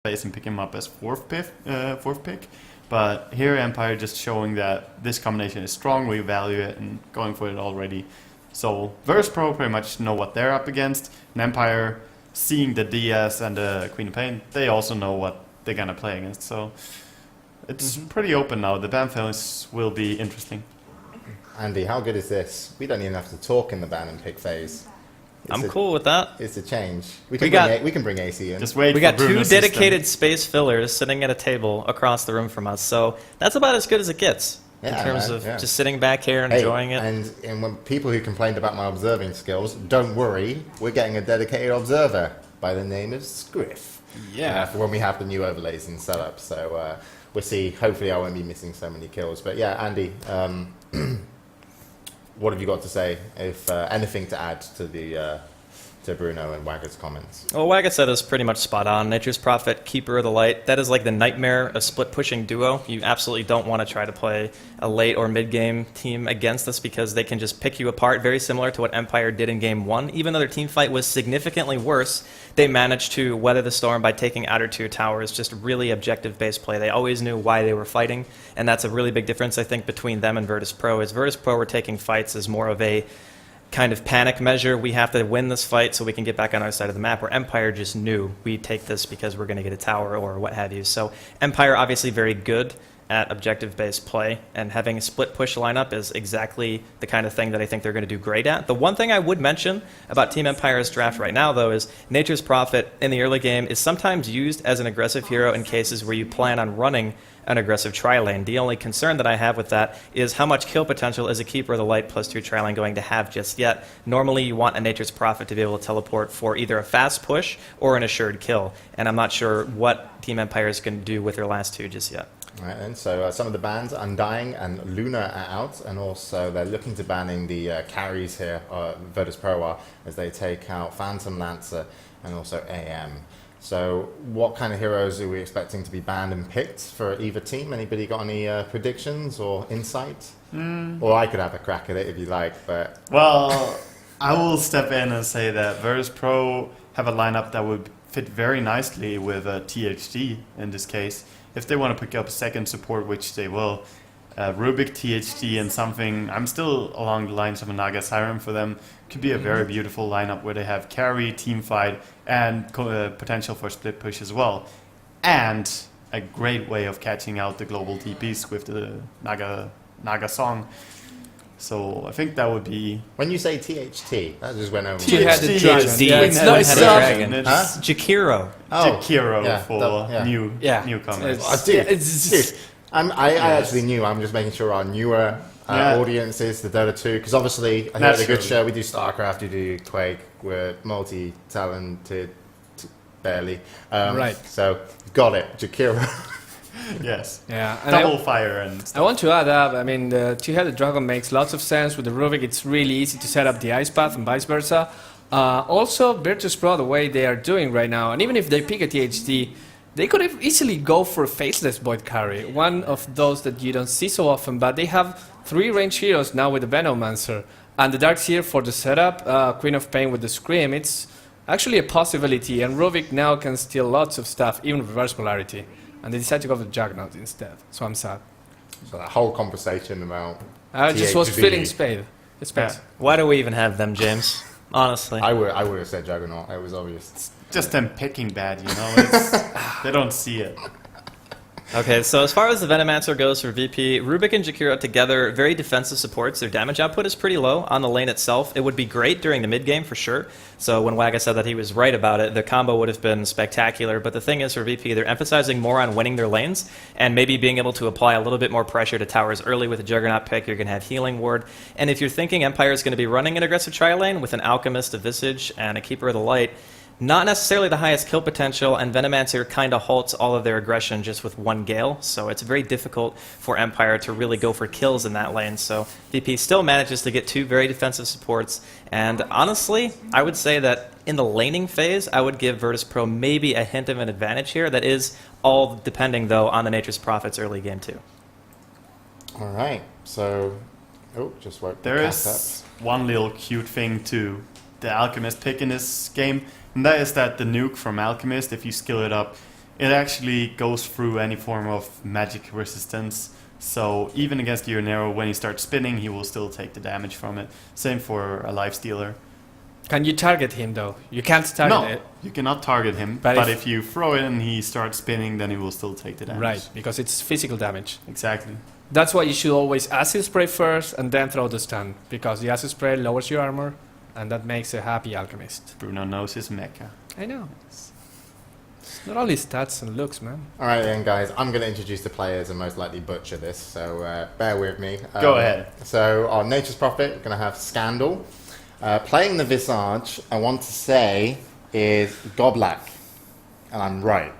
phase and pick him up as fourth pick. But here Empire just showing that this combination is strong, we value it and going for it already. So Virtus.Pro pretty much know what they're up against, and Empire, seeing the DS and the Queen of Pain, they also know what they're gonna play against. So it's pretty open now. The ban phase will be interesting. Andy, how good is this? We don't even have to talk in the ban and pick phase. I'm cool with that. It's a change. We can bring AC in. Just wait. We got Bruno's two dedicated space fillers sitting at a table across the room from us, so that's about as good as it gets in terms of just sitting back here and enjoying it. And when people who complained about my observing skills, don't worry, we're getting a dedicated observer by the name of Scriff. Yeah. For when we have the new overlays in setup. So we'll see. Hopefully, I won't be missing so many kills. But yeah, Andy. What have you got to say, if anything to add to Bruno and Wagger's comments? Well, Wagger said is pretty much spot on. Nature's Prophet, Keeper of the Light, that is like the nightmare of split-pushing duo. You absolutely don't want to try to play a late or mid-game team against this because they can just pick you apart, very similar to what Empire did in Game 1. Even though their team fight was significantly worse, they managed to weather the storm by taking outer tier towers, just really objective-based play. They always knew why they were fighting, and that's a really big difference, I think, between them and Virtus.Pro. Is Virtus.Pro were taking fights as more of a kind of panic measure. We have to win this fight so we can get back on our side of the map, where Empire just knew we take this because we're going to get a tower or what have you. So Empire obviously very good at objective-based play, and having a split-push lineup is exactly the kind of thing that I think they're going to do great at. The one thing I would mention about Team Empire's draft right now, though, is Nature's Prophet in the early game is sometimes used as an aggressive hero in cases where you plan on running an aggressive tri-lane. The only concern that I have with that is how much kill potential is a Keeper of the Light +2 tri-lane going to have just yet. Normally you want a Nature's Prophet to be able to teleport for either a fast push or an assured kill, and I'm not sure what Team Empire is going to do with their last two just yet. All right, then. So some of the bans, Undying and Luna, are out, and also they're looking to banning the carries here, Virtus.Pro are, as they take out Phantom Lancer and also AM. So what kind of heroes are we expecting to be banned and picked for either team? Anybody got any predictions or insight? Or I could have a crack at it if you like, but... Well, I will step in and say that Virtus.Pro have a lineup that would fit very nicely with THD in this case. If they want to pick up a second support, which they will, Rubik, THD, and something, I'm still along the lines of a Naga Siren for them. Could be a very beautiful lineup where they have carry, team fight, and potential for split push as well. And a great way of catching out the global TPs with the Naga song. So I think that would be... When you say THT, that just went over. Two-headed dragon. Yeah, It's not dragon. Huh? Jakiro. Jakiro for newcomers. Dude, I actually knew. I'm just making sure our newer audiences, the Dota 2, because obviously I know the good show. We do StarCraft, we do Quake. We're multi-talented, barely. Right. So got it, Jakiro. Yes. Yeah. And Double fire and stuff. I want to add up. I mean, the two-headed dragon makes lots of sense. With the Rubik, it's really easy to set up the ice path and vice versa. Also, Virtus.Pro, the way they are doing right now, and even if they pick a THD, they could have easily go for a faceless Void Carry, one of those that you don't see so often, but they have 3 range heroes now with the Venomancer. And the Darkseer for the setup, Queen of Pain with the Scream, it's actually a possibility, and Rubik now can steal lots of stuff, even reverse polarity. And they decided to go for the Juggernaut instead, so I'm sad. So that whole conversation about I just was feeling space. Yeah. Why do we even have them, James? Honestly. I would have said Juggernaut. It was obvious. Just them picking bad, you know? They don't see it. Okay, so as far as the Venomancer goes for VP, Rubik and Jakiro together, very defensive supports. Their damage output is pretty low on the lane itself. It would be great during the mid-game for sure. So when Wagga said that he was right about it, the combo would have been spectacular. But the thing is for VP, they're emphasizing more on winning their lanes and maybe being able to apply a little bit more pressure to towers early with a Juggernaut pick. You're going to have Healing Ward. And if you're thinking Empire is going to be running an aggressive tri-lane with an Alchemist, a Visage, and a Keeper of the Light, not necessarily the highest kill potential, and Venomancer kind of halts all of their aggression just with one Gale, so it's very difficult for Empire to really go for kills in that lane. So VP still manages to get 2 very defensive supports, and honestly, I would say that in the laning phase, I would give Virtus.Pro maybe a hint of an advantage here. That is all depending, though, on the Nature's Prophets early game, too. All right, so... Oh, just woke There is one little cute thing to the Alchemist pick in this game, and that is that the nuke from Alchemist, if you skill it up, it actually goes through any form of magic resistance. So even against the Ionero, when he starts spinning, he will still take the damage from it. Same for a Lifestealer. Can you target him though? You can't target it. You cannot target him. But if you throw it and he starts spinning, then he will still take the damage. Right, because it's physical damage. Exactly. That's why you should always acid spray first and then throw the stun, because the acid spray lowers your armor, and that makes a happy alchemist. Bruno knows his mecha. I know. It's not only stats and looks, man. All right, then, guys. I'm going to introduce the players and most likely butcher this, so bear with me. Go ahead. So, our Nature's Prophet, we're going to have Scandal. Playing the Visage, I want to say, is Goblak. And I'm right.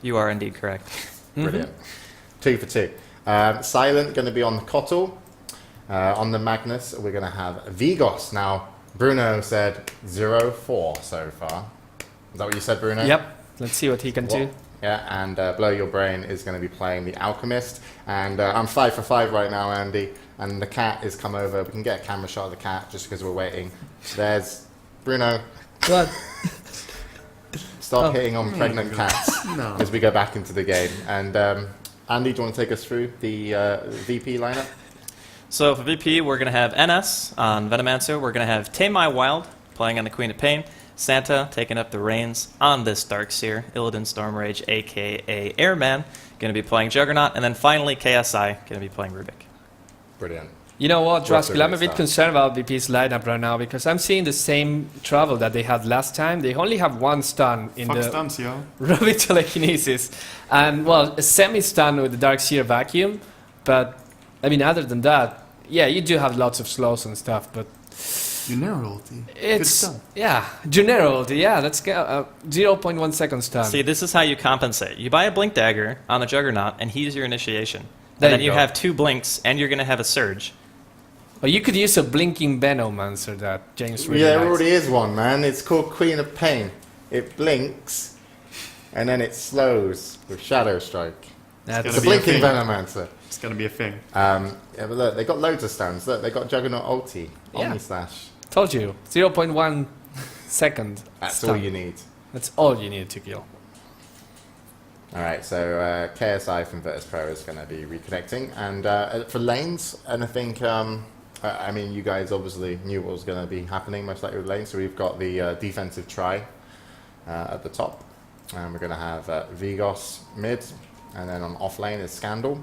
You are indeed correct. Brilliant. 2 for 2. Silent, going to be on the Kotl. On the Magnus, we're going to have Vigos. Now, Bruno said 0-4 so far. Is that what you said, Bruno? Yep. Let's see what he can do. Yeah, and Blow Your Brain is going to be playing the Alchemist. And I'm 5 for 5 right now, Andy. And the cat has come over. We can get a camera shot of the cat just because we're waiting. There's Bruno. What? Stop hitting on pregnant cats as we go back into the game. And Andy, do you want to take us through the VP lineup? So for VP, we're going to have NS on Venomancer. We're going to have Tame My Wild playing on the Queen of Pain. Santa taking up the reins on this Darkseer. Illidan Stormrage, a.k.a. Airman, going to be playing Juggernaut. And then finally, KSI, going to be playing Rubik. Brilliant. You know what, Draskil, I'm a bit start. concerned about VP's lineup right now, because I'm seeing the same trouble that they had last time. They only have one stun in Fuck the stuns, yo. Rubik Telekinesis. And, well, a semi-stun with the Darkseer Vacuum. But, I mean, other than that, yeah, you do have lots of slows and stuff, but Junero ulti. it's, Good stun. yeah, Junero ulti, yeah, that's 0.1 second stun. See, this is how you compensate. You buy a Blink Dagger on the Juggernaut, and he's your initiation. There And then you you go. have 2 Blinks, and you're going to have a Surge. Or you could use a blinking Venomancer that James really Yeah, there likes. already is one, man. It's called Queen of Pain. It blinks, and then it slows with Shadow Strike. That's It's a Gonna be a blinking thing. Venomancer. It's gonna be a thing. Yeah, but look, they got loads of stuns. Look, they got Juggernaut ulti, Yeah. Omni Slash. Told you, 0.1 second. That's stun. all you need. That's all you need to kill. All right, so KSI from Virtus.Pro is going to be reconnecting, and for lanes, and I think, I mean, you guys obviously knew what was going to be happening most likely with lanes. So we've got the defensive try at the top, and we're going to have Vigos mid, and then on off lane is Scandal.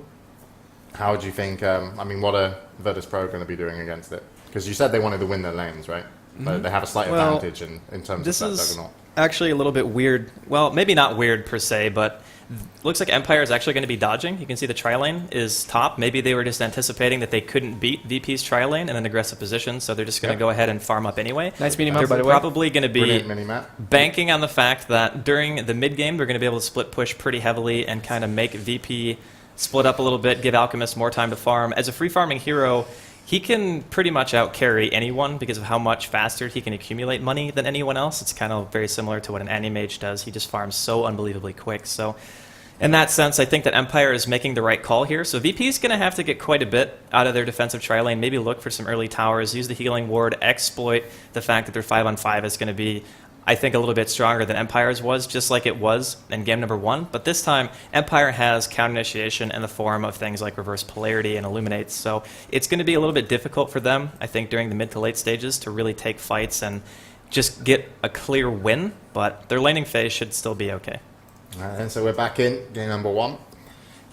How do you think? I mean, what are Virtus.Pro going to be doing against it? Because you said they wanted to win their lanes, right? But they have a slight Well, advantage in terms This of that is Juggernaut. actually a little bit weird. Well, maybe not weird per se, but looks like Empire is actually going to be dodging. You can see the tri-lane is top. Maybe they were just anticipating that they couldn't beat VP's tri-lane in an aggressive position, so they're just going to Yep. go ahead and farm up anyway. Nice minimap, They're by the way. probably going to be Brilliant mini-map. banking on the fact that during the mid game they're going to be able to split push pretty heavily and kind of make VP split up a little bit, give Alchemist more time to farm. As a free farming hero, he can pretty much out carry anyone because of how much faster he can accumulate money than anyone else. It's kind of very similar to what an Animage does. He just farms so unbelievably quick. So in that sense, I think that Empire is making the right call here. So VP is going to have to get quite a bit out of their defensive tri-lane, maybe look for some early towers, use the healing ward, exploit the fact that their 5-on-5 is going to be, I think, a little bit stronger than Empire's was, just like it was in game number 1. But this time, Empire has counter initiation in the form of things like Reverse Polarity and Illuminates. So it's going to be a little bit difficult for them, I think, during the mid to late stages to really take fights and just get a clear win. But their laning phase should still be okay. And so we're back in game number 1.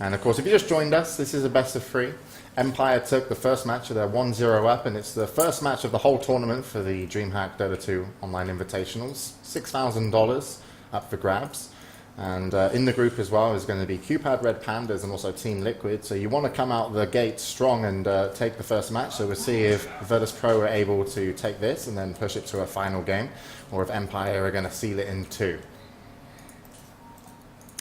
And of course, if you just joined us, this is a best of 3. Empire took the first match of their 1-0 up, and it's the first match of the whole tournament for the Dreamhack Dota 2 online invitationals. $6,000 up for grabs. And in the group as well is going to be QPad Red Pandas and also Team Liquid. So you want to come out the gate strong and take the first match. So we'll see if Virtus.Pro are able to take this and then push it to a final game, or if Empire are going to seal it in 2.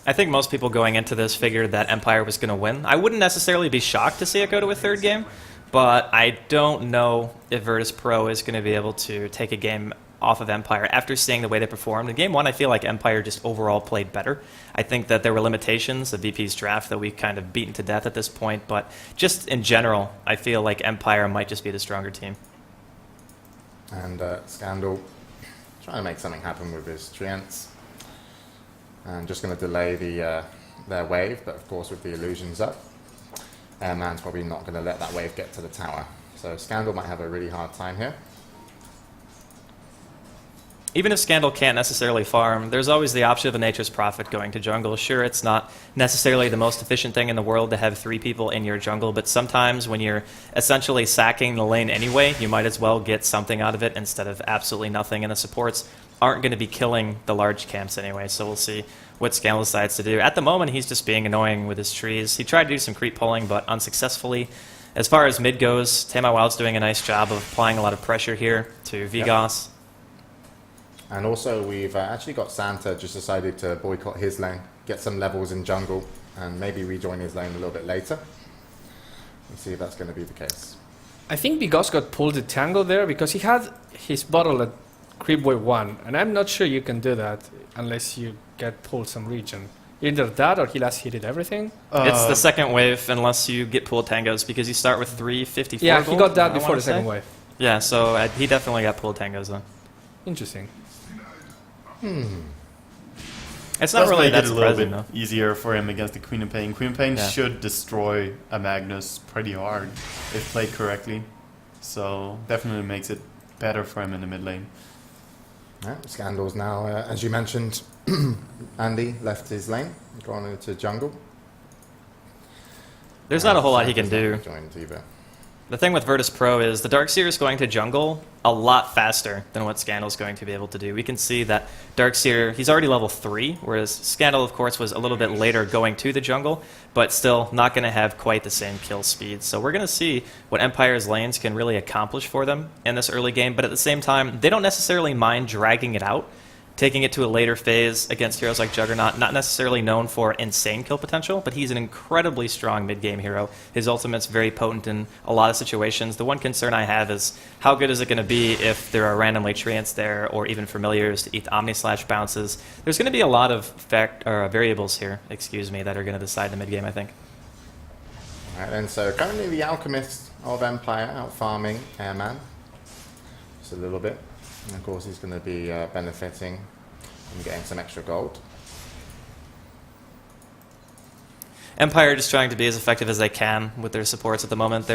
I think most people going into this figured that Empire was going to win. I wouldn't necessarily be shocked to see it go to a third game, but I don't know if Virtus.Pro is going to be able to take a game off of Empire after seeing the way they performed. In game 1, I feel like Empire just overall played better. I think that there were limitations of VP's draft that we've kind of beaten to death at this point, but just in general, I feel like Empire might just be the stronger team. And Scandal trying to make something happen with his Treants. And just going to delay their wave, but of course with the illusions up, Airman's probably not going to let that wave get to the tower. So Scandal might have a really hard time here. Even if Scandal can't necessarily farm, there's always the option of a Nature's Prophet going to jungle. Sure, it's not necessarily the most efficient thing in the world to have 3 people in your jungle, but sometimes when you're essentially sacking the lane anyway, you might as well get something out of it instead of absolutely nothing, and the supports aren't going to be killing the large camps anyway, so we'll see what Scandal decides to do. At the moment, he's just being annoying with his trees. He tried to do some creep pulling, but unsuccessfully. As far as mid goes, Tamai Wild's doing a nice job of applying a lot of pressure here to Vigos. Yep. And also we've actually got Santa just decided to boycott his lane, get some levels in jungle, and maybe rejoin his lane a little bit later. Let's see if that's going to be the case. I think Vigos got pulled the tango there because he had his bottle at creep wave 1, and I'm not sure you can do that unless you get pulled some region. Either that or he last hit everything. It's the second wave unless you get pulled tangos because you start with 354 Yeah, he gold, got that I before wanna the second say. wave. Yeah, so he definitely got pulled tangos then. Interesting. It's not Does really make that it a little surprising bit though. easier for him against the Queen of Pain. Queen of Pain Yeah. should destroy a Magnus pretty hard if played correctly. So definitely makes it better for him in the mid lane. Yeah, Scandal's now, as you mentioned, Andy left his lane, gone into jungle. There's not a whole lot he can Santa's do. not joined either. The thing with Virtus.Pro is the Darkseer is going to jungle a lot faster than what Scandal's going to be able to do. We can see that Darkseer, he's already level 3, whereas Scandal, of course, was a little bit later going to the jungle, but still not going to have quite the same kill speed. So we're going to see what Empire's lanes can really accomplish for them in this early game, but at the same time, they don't necessarily mind dragging it out, taking it to a later phase against heroes like Juggernaut, not necessarily known for insane kill potential, but he's an incredibly strong mid-game hero. His ultimate's very potent in a lot of situations. The one concern I have is how good is it going to be if there are randomly treants there or even familiars to eat the Omni-Slash bounces. There's going to be a lot of variables here, that are going to decide the mid-game, I think. Alright then, so currently the Alchemist of Empire out farming Airman. Just a little bit. And of course he's going to be benefiting from getting some extra gold. Empire just trying to be as effective as they can with their supports at the moment.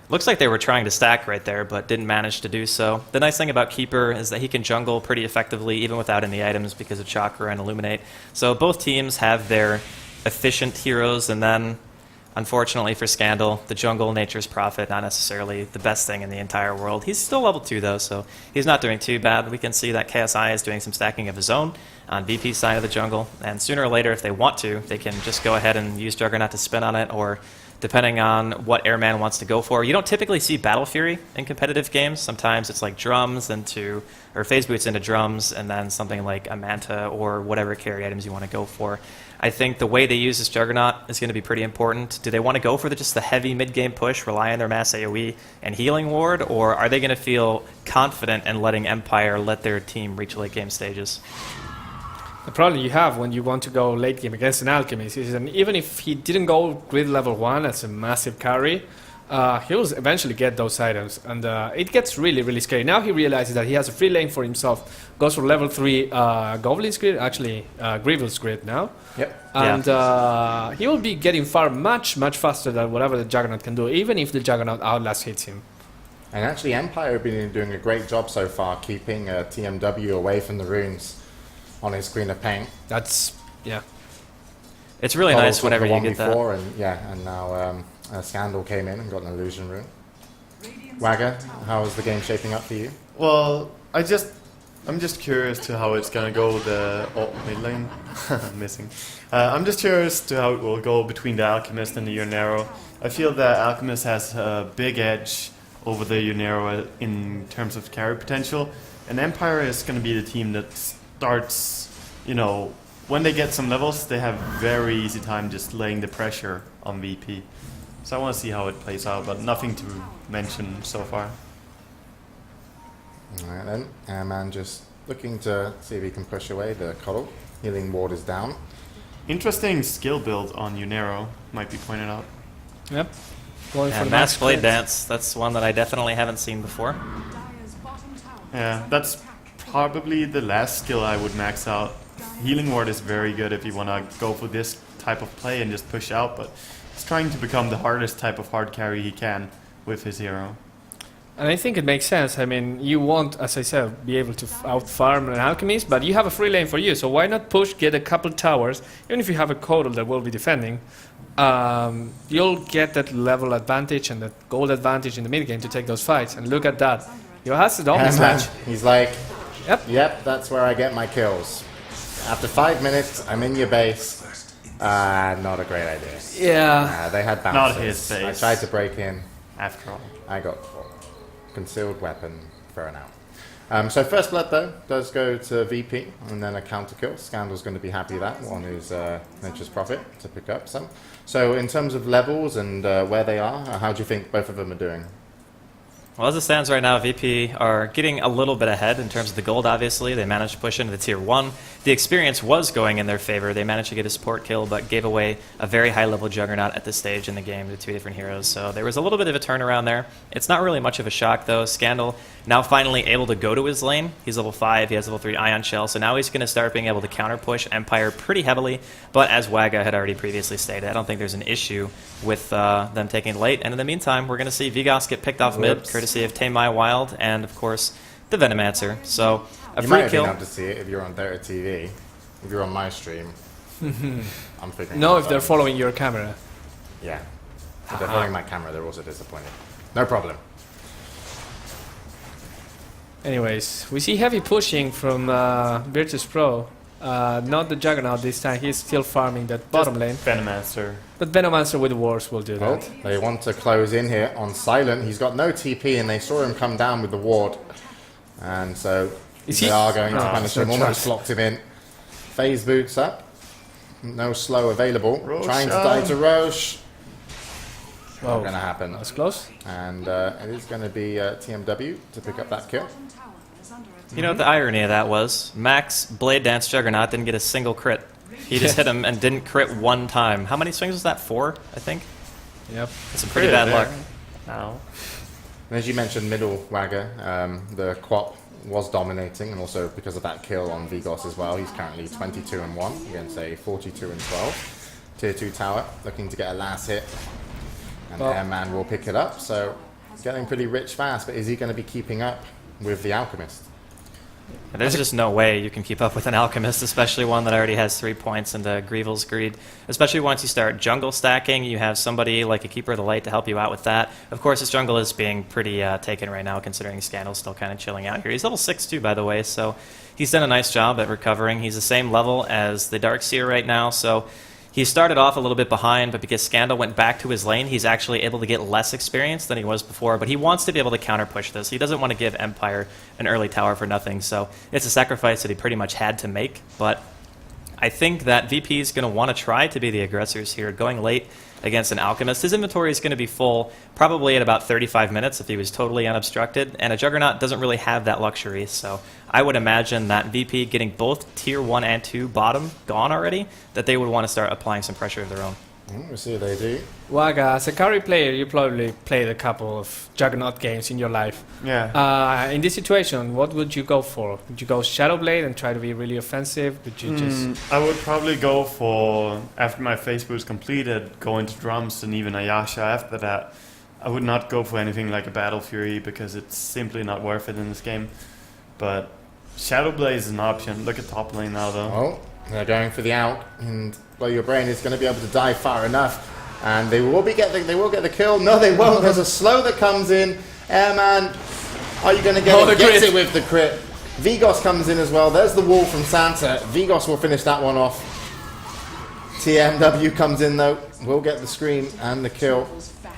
Looks like they were trying to stack right there, but didn't manage to do so. The nice thing about Keeper is that he can jungle pretty effectively, even without any items because of Chakra and Illuminate. So both teams have their efficient heroes, and then, unfortunately for Scandal, the jungle Nature's Prophet, not necessarily the best thing in the entire world. He's still level 2 though, so he's not doing too bad. We can see that KSI is doing some stacking of his own on VP's side of the jungle, and sooner or later, if they want to, they can just go ahead and use Juggernaut to spin on it, or depending on what Airman wants to go for. You don't typically see Battle Fury in competitive games. Sometimes it's like drums or phase boots into drums, and then something like a Manta or whatever carry items you want to go for. I think the way they use this Juggernaut is going to be pretty important. Do they want to go for just the heavy mid-game push, rely on their mass AoE and healing ward, or are they going to feel confident in letting Empire let their team reach late-game stages? The problem you have when you want to go late game against an Alchemist is that even if he didn't go grid level 1 as a massive carry, he'll eventually get those items, and it gets really, really scary. Now he realizes that he has a free lane for himself, goes for level 3 Goblin's grid, actually Grievous grid now. Yep. And he will be getting far much faster than whatever the Juggernaut can do, even if the Juggernaut Outlast hits him. And actually Empire have been doing a great job so far keeping TMW away from the runes on his Queen of Pain. That's, yeah. It's really nice whenever you get before, that. And now Scandal came in and got an illusion rune. Wagger, how is the game shaping up for you? Well, I'm just curious to how it's gonna go the mid lane. Missing. I'm just curious to how it will go between the Alchemist and the Yunero. I feel that Alchemist has a big edge over the Yunero in terms of carry potential, and Empire is gonna be the team that starts, when they get some levels, they have very easy time just laying the pressure on VP. So I want to see how it plays out, but nothing to mention so far. Alright then, Airman just looking to see if he can push away the Coddle. Healing ward is down. Interesting skill build on Yunero, might be pointed out. Yep. Going for the Mass Blade crit. Dance, that's one that I definitely haven't seen before. Yeah, that's probably the last skill I would max out healing ward is very good if you want to go for this type of play and just push out, but he's trying to become the hardest type of hard carry he can with his hero. And I think it makes sense. I mean, you won't, as I said, be able to out-farm an Alchemist, but you have a free lane for you, so why not push, get a couple towers, even if you have a Kodal that will be defending, you'll get that level advantage and that gold advantage in the mid game to take those fights, and look at that. You has it on this match. He's like, Yep. that's where I get my kills. After 5 minutes, I'm in your base. Not a great idea. Yeah. They had Not bouncers. his base. I tried to break in. After all. I got concealed weapon thrown out. So first blood though does go to VP, and then a counter kill. Scandal's going to be happy with that one is Nature's Prophet to pick up some. So in terms of levels and where they are, how do you think both of them are doing? Well, as it stands right now, VP are getting a little bit ahead in terms of the gold, obviously. They managed to push into the tier 1. The experience was going in their favor. They managed to get a support kill, but gave away a very high-level Juggernaut at this stage in the game to 2 different heroes. So there was a little bit of a turnaround there. It's not really much of a shock, though. Scandal now finally able to go to his lane. He's level 5. He has level 3 Ion Shell. So now he's going to start being able to counter-push Empire pretty heavily. But as Waga had already previously stated, I don't think there's an issue with them taking late. And in the meantime, we're going to see Vigos get picked off mid, courtesy of Tame My Wild, and of course the Venomancer. So a You free might have kill. been able to see it if you're on Dota TV. If you're on my stream, I'm figuring. No, it if they're out. following your camera. Yeah. If they're following my camera, they're also disappointed. No problem. Anyways, we see heavy pushing from Virtus.Pro. Not the Juggernaut this time. He's still farming that bottom lane. Venomancer. But Venomancer with Wars will do Oh, that. they want to close in here on Silent. He's got no TP, and they saw him come down with the ward. And so Is they he- are going to Oh, punish no him. Almost choice. locked him in. Phase boots up. No slow available. Trying to Roshan. die to Roche. Not Oh, going to happen. that's close. And it is going to be TMW to pick up that kill. You know what the irony of that was? Max Blade Dance Juggernaut didn't get a single crit. He just hit him and didn't crit one time. How many swings was that? 4, I think? Yep. That's some pretty bad luck. Now. And as you mentioned, middle Wagger, the Quap was dominating, and also because of that kill on Vigos as well. He's currently 22-1 against a 42-12. Tier 2 tower, looking to get a last hit. And Well- Airman will pick it up, so getting pretty rich fast, but is he going to be keeping up with the Alchemist? There's just no way you can keep up with an Alchemist, especially one that already has 3 points into Grievel's Greed. Especially once you start jungle stacking, you have somebody like a Keeper of the Light to help you out with that. Of course, his jungle is being pretty taken right now, considering Scandal's still kind of chilling out here. He's level 6 too, by the way, so he's done a nice job at recovering. He's the same level as the Darkseer right now, so he started off a little bit behind, but because Scandal went back to his lane, he's actually able to get less experience than he was before, but he wants to be able to counter-push this. He doesn't want to give Empire an early tower for nothing, so it's a sacrifice that he pretty much had to make, but I think that VP is going to want to try to be the aggressors here, going late against an Alchemist. His inventory is going to be full probably at about 35 minutes if he was totally unobstructed, and a Juggernaut doesn't really have that luxury, so I would imagine that VP getting both Tier 1 and 2 bottom gone already, that they would want to start applying some pressure of their own. We'll see what they do. Waga, as a carry player, you probably played a couple of Juggernaut games in your life. Yeah. In this situation, what would you go for? Would you go Shadowblade and try to be really offensive? Would you just... I would probably go for, after my phase boost completed, go into drums and even Ayasha after that. I would not go for anything like a Battle Fury because it's simply not worth it in this game. But Shadowblade is an option. Look at top lane now though. Oh, they're going for the out, and Blow Your Brain is going to be able to dive far enough, and they will get the kill. No, they won't. There's a slow that comes in. Airman, are you going to get Oh, it? the Gets crit. it with the crit. Vigos comes in as well. There's the wall from Santa. Vigos will finish that one off. TMW comes in though. Will get the scream and the kill,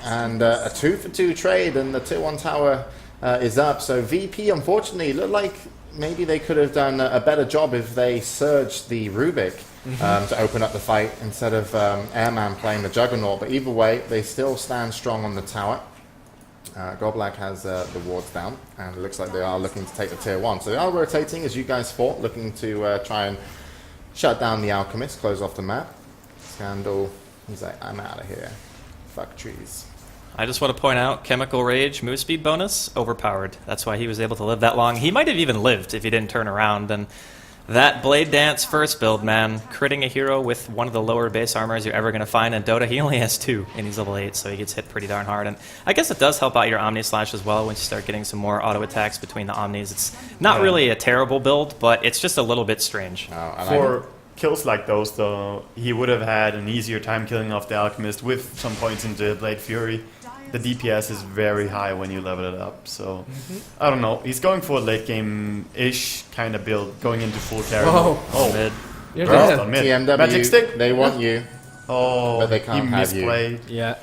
and a 2-for-2 trade, and the tier 1 tower is up. So VP, unfortunately, looked like maybe they could have done a better job if they surged the Rubik to open up the fight instead of Airman playing the Juggernaut. But either way, they still stand strong on the tower. Goblak has the wards down, and it looks like they are looking to take the tier 1. So they are rotating, as you guys fought, looking to try and shut down the Alchemist, close off the map. Scandal, he's like, I'm out of here. Fuck trees. I just want to point out, Chemical Rage move speed bonus, overpowered. That's why he was able to live that long. He might have even lived if he didn't turn around, and That Blade Dance first build, man. Critting a hero with one of the lower base armors you're ever going to find in Dota. He only has 2, and he's level 8, so he gets hit pretty darn hard. And I guess it does help out your Omni Slash as well once you start getting some more auto attacks between the Omnis. It's not really a terrible build, but it's just a little bit strange. For kills like those, though, he would have had an easier time killing off the Alchemist with some points into Blade Fury. The DPS is very high when you level it up, so I don't know. He's going for a late game-ish kind of build, going into full carry. Whoa. Oh, Mid. You're Well, dead. on mid. TMW, Magic stick. they want you, Oh, but they can't he have you. misplayed. Yeah.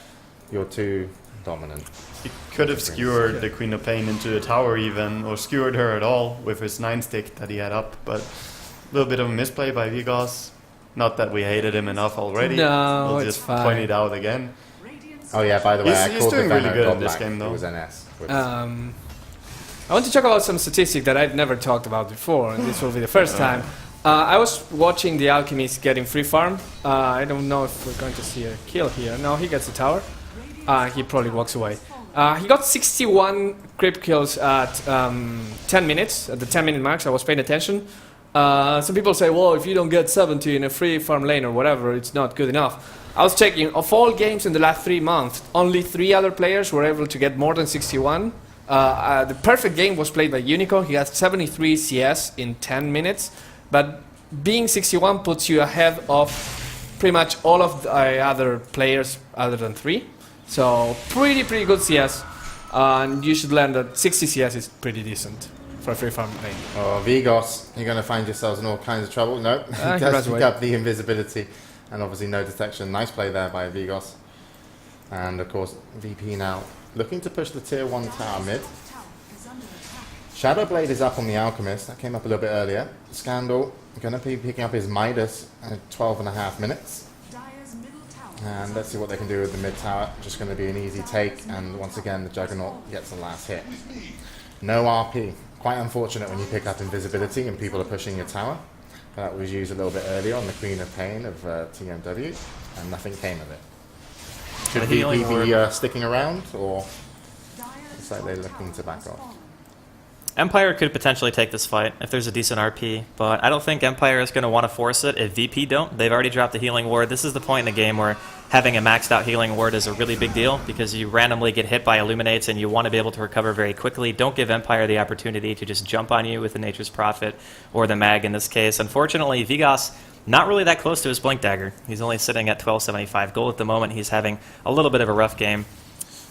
you're too dominant. He could have skewered the Queen of Pain into the tower even, or skewered her at all with his 9 stick that he had up, but a little bit of a misplay by Vigos. Not that we hated him enough already. No, we'll it's just fine. point it out again. Oh yeah, by the way, He's I called doing the really Venom good God in this Black. game, though. It was NS. I want to talk about some statistic that I've never talked about before, and this will be the first time. I was watching the Alchemist getting free farm. I don't know if we're going to see a kill here. No, he gets the tower. He probably walks away. He got 61 creep kills at 10 minutes, at the 10-minute mark, so I was paying attention. Some people say, well, if you don't get 70 in a free farm lane or whatever, it's not good enough. I was checking, of all games in the last 3 months, only 3 other players were able to get more than 61. The perfect game was played by Unico. He got 73 CS in 10 minutes, but being 61 puts you ahead of pretty much all of the other players other than 3. So pretty good CS, and you should learn that 60 CS is pretty decent for a free farm lane. Oh, Vigos, you're going to find yourselves in all kinds of trouble. No, he he does runs pick away. up the invisibility and obviously no detection. Nice play there by Vigos. And of course, VP now looking to push the tier 1 tower mid. Shadowblade is up on the Alchemist. That came up a little bit earlier. Scandal going to be picking up his Midas at 12.5 minutes. And let's see what they can do with the mid tower. Just going to be an easy take. And once again, the Juggernaut gets the last hit. No RP. Quite unfortunate when you pick up invisibility and people are pushing your tower. That was used a little bit earlier on the Queen of Pain of TMW, and nothing came of it. Should The he healing be sticking around, or looks like they're looking to back off? Empire could potentially take this fight if there's a decent RP, but I don't think Empire is going to want to force it if VP don't. They've already dropped the healing ward. This is the point in the game where having a maxed out healing ward is a really big deal because you randomly get hit by Illuminates and you want to be able to recover very quickly. Don't give Empire the opportunity to just jump on you with the Nature's Prophet or the Mag in this case. Unfortunately, Vigos not really that close to his Blink Dagger. He's only sitting at 1275 gold at the moment. He's having a little bit of a rough game.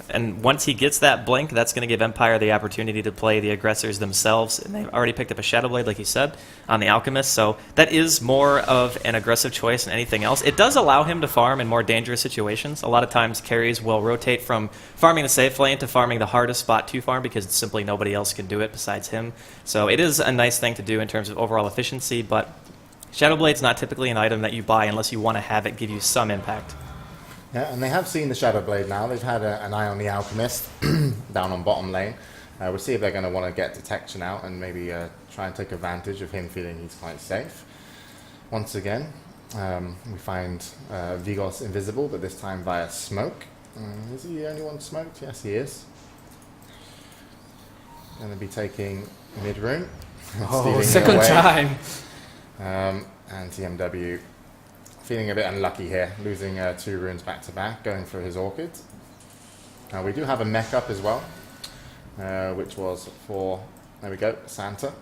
And once he gets that blink, that's going to give Empire the opportunity to play the aggressors themselves. And they've already picked up a Shadowblade, like you said, on the Alchemist. So that is more of an aggressive choice than anything else. It does allow him to farm in more dangerous situations. A lot of times carries will rotate from farming the safe lane to farming the hardest spot to farm because simply nobody else can do it besides him. So it is a nice thing to do in terms of overall efficiency, but Shadowblade's not typically an item that you buy unless you want to have it give you some impact. Yeah, and they have seen the Shadowblade now. They've had an eye on the Alchemist down on bottom lane. We'll see if they're going to want to get detection out and maybe try and take advantage of him feeling he's quite safe. Once again, we find Vigos invisible, but this time via smoke. Is he the only one smoked? Yes, he is. Going to be taking mid-room. Oh, second time. And TMW feeling a bit unlucky here, losing 2 runes back to back, going for his Orchid. We do have a mech up as well, which was for, there we go, Santa.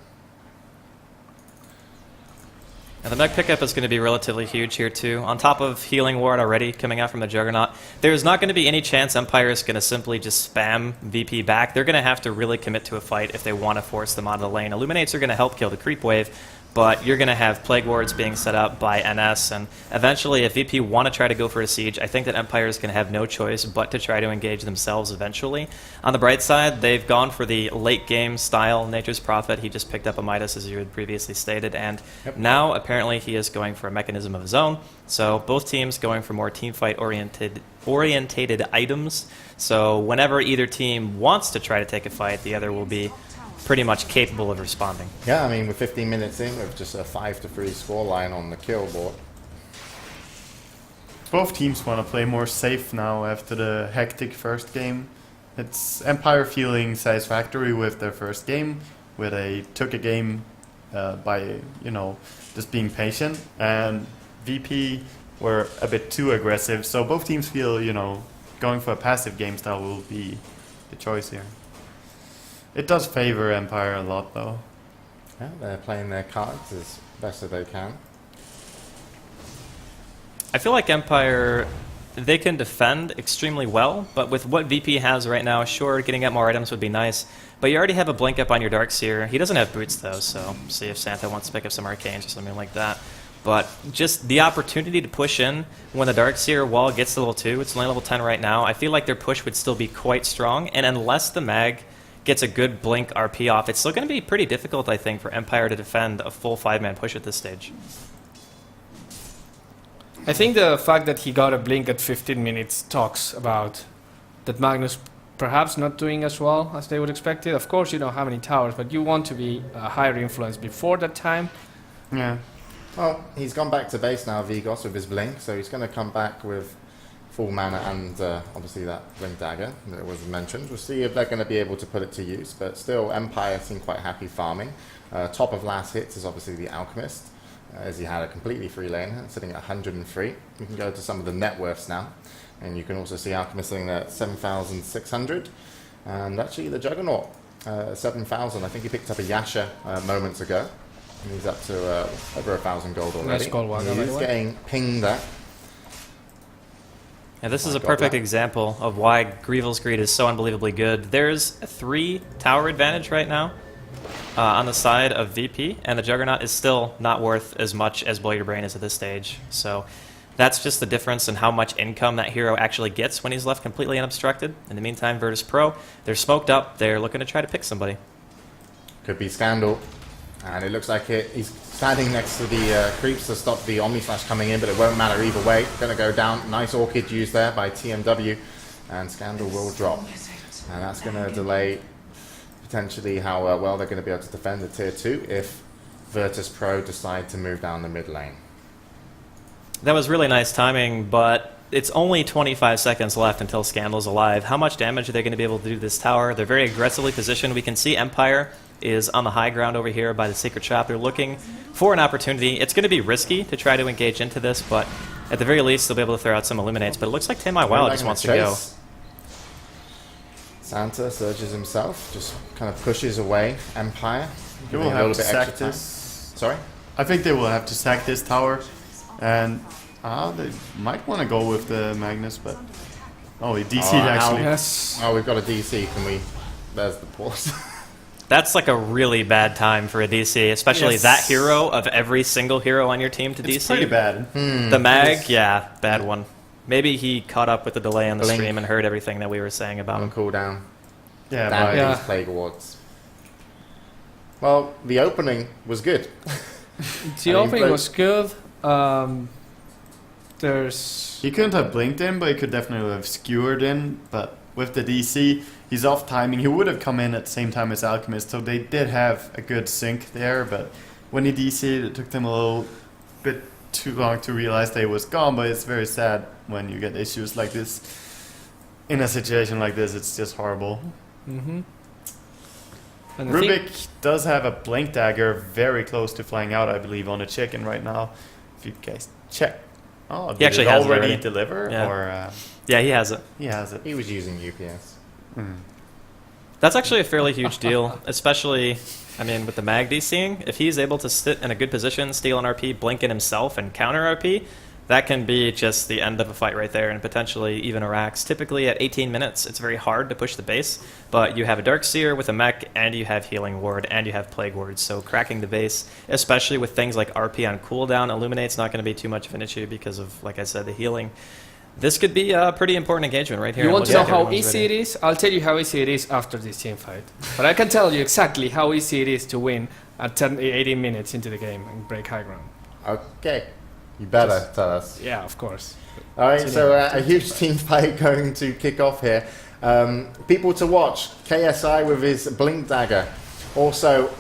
And the mech pickup is going to be relatively huge here too. On top of healing ward already coming out from the Juggernaut, there's not going to be any chance Empire is going to simply just spam VP back. They're going to have to really commit to a fight if they want to force them out of the lane. Illuminates are going to help kill the creep wave, but you're going to have Plague Wards being set up by NS, and eventually if VP want to try to go for a siege, I think that Empire is going to have no choice but to try to engage themselves eventually. On the bright side, they've gone for the late game style Nature's Prophet. He just picked up a Midas, as you had previously stated, and now apparently he is going for a mechanism of his own. So both teams going for more teamfight orientated items. So whenever either team wants to try to take a fight, the other will be pretty much capable of responding. Yeah, I mean, we're 15 minutes in with just a 5-3 scoreline on the kill board. Both teams want to play more safe now after the hectic first game. It's Empire feeling satisfactory with their first game, where they took a game by just being patient, and VP were a bit too aggressive. So both teams feel going for a passive game style will be the choice here. It does favor Empire a lot though. Yeah, they're playing their cards as best as they can. I feel like Empire, they can defend extremely well, but with what VP has right now, sure, getting up more items would be nice. But you already have a blink up on your Darkseer. He doesn't have boots though, so see if Santa wants to pick up some arcanes or something like that. But just the opportunity to push in when the Darkseer wall gets to level 2, it's only level 10 right now, I feel like their push would still be quite strong, and unless the mag gets a good blink RP off, it's still going to be pretty difficult, I think, for Empire to defend a full 5-man push at this stage. I think the fact that he got a blink at 15 minutes talks about that Magnus perhaps not doing as well as they would expect it. Of course, you don't have any towers, but you want to be a higher influence before that time. Yeah. Well, he's gone back to base now, Vigos, with his blink, so he's going to come back with full mana and obviously that blink dagger that was mentioned. We'll see if they're going to be able to put it to use, but still Empire seem quite happy farming. Top of last hits is obviously the Alchemist, as he had a completely free lane, sitting at 103. We can go to some of the net worths now, and you can also see Alchemist sitting at 7,600, and actually the Juggernaut, 7,000. I think he picked up a Yasha moments ago, and he's up to over 1,000 gold already. Nice gold one, He's getting pinged there. Yeah, this is a perfect example of why Grievel's Greed is so unbelievably good. There's a 3 tower advantage right now on the side of VP, and the Juggernaut is still not worth as much as Blow Your Brain is at this stage. So that's just the difference in how much income that hero actually gets when he's left completely unobstructed. In the meantime, Virtus.Pro, they're smoked up. They're looking to try to pick somebody. Could be Scandal. And it looks like he's standing next to the creeps to stop the Omni Slash coming in, but it won't matter either way. Going to go down. Nice Orchid used there by TMW. And Scandal will drop. And that's going to delay potentially how well they're going to be able to defend the tier 2 if Virtus.Pro decide to move down the mid lane. That was really nice timing, but it's only 25 seconds left until Scandal's alive. How much damage are they going to be able to do to this tower? They're very aggressively positioned. We can see Empire is on the high ground over here by the Secret Trap. They're looking for an opportunity. It's going to be risky to try to engage into this, but at the very least, they'll be able to throw out some Illuminates. But it looks like Tamai Wild just wants to go. Santa surges himself, just kind of pushes away Empire. They will have to sack this. Sorry? I think they will have to sack this tower, and they might want to go with the Magnus, but he DC'd actually. Yes. Oh, we've got a DC. Can we? There's the pause. That's like a really bad time for a DC, especially that hero of every single hero on your team to It's DC. pretty bad. The mag, yeah, bad one. Maybe he caught up with the delay on the Blink. stream and heard everything that we were saying about him. On cooldown. Yeah, Damn but these Plague Wards. Well, the opening was good. The opening was good. There's... he couldn't have blinked in, but he could definitely have skewered in. But with the DC, he's off timing. He would have come in at the same time as Alchemist, so they did have a good sync there. But when he DC'd, it took them a little bit too long to realize they was gone. But it's very sad when you get issues like this. In a situation like this, it's just horrible. Mm-hmm. And Rubik does have a blink dagger very close to flying out, I believe, on a chicken right now. If you guys check. Oh, did He actually it has it already already. deliver? Yeah. Or Yeah, he has it. he has it. He was using UPS. That's actually a fairly huge deal, especially, I mean, with the mag DCing. If he's able to sit in a good position, steal an RP, blink in himself, and counter RP, that can be just the end of a fight right there, and potentially even a Rax. Typically at 18 minutes, it's very hard to push the base, but you have a Darkseer with a mech, and you have Healing Ward, and you have Plague Ward, so cracking the base, especially with things like RP on cooldown, Illuminate's not going to be too much of an issue because of, like I said, the healing. This could be a pretty important engagement right here. You want to know how Everyone's easy ready. it is? I'll tell you how easy it is after this team fight. But I can tell you exactly how easy it is to win at 18 minutes into the game and break high ground. Okay. You better tell us. Yeah, of course. All right, so a huge team fight going to kick off here. People to watch. KSI with his blink dagger. Also,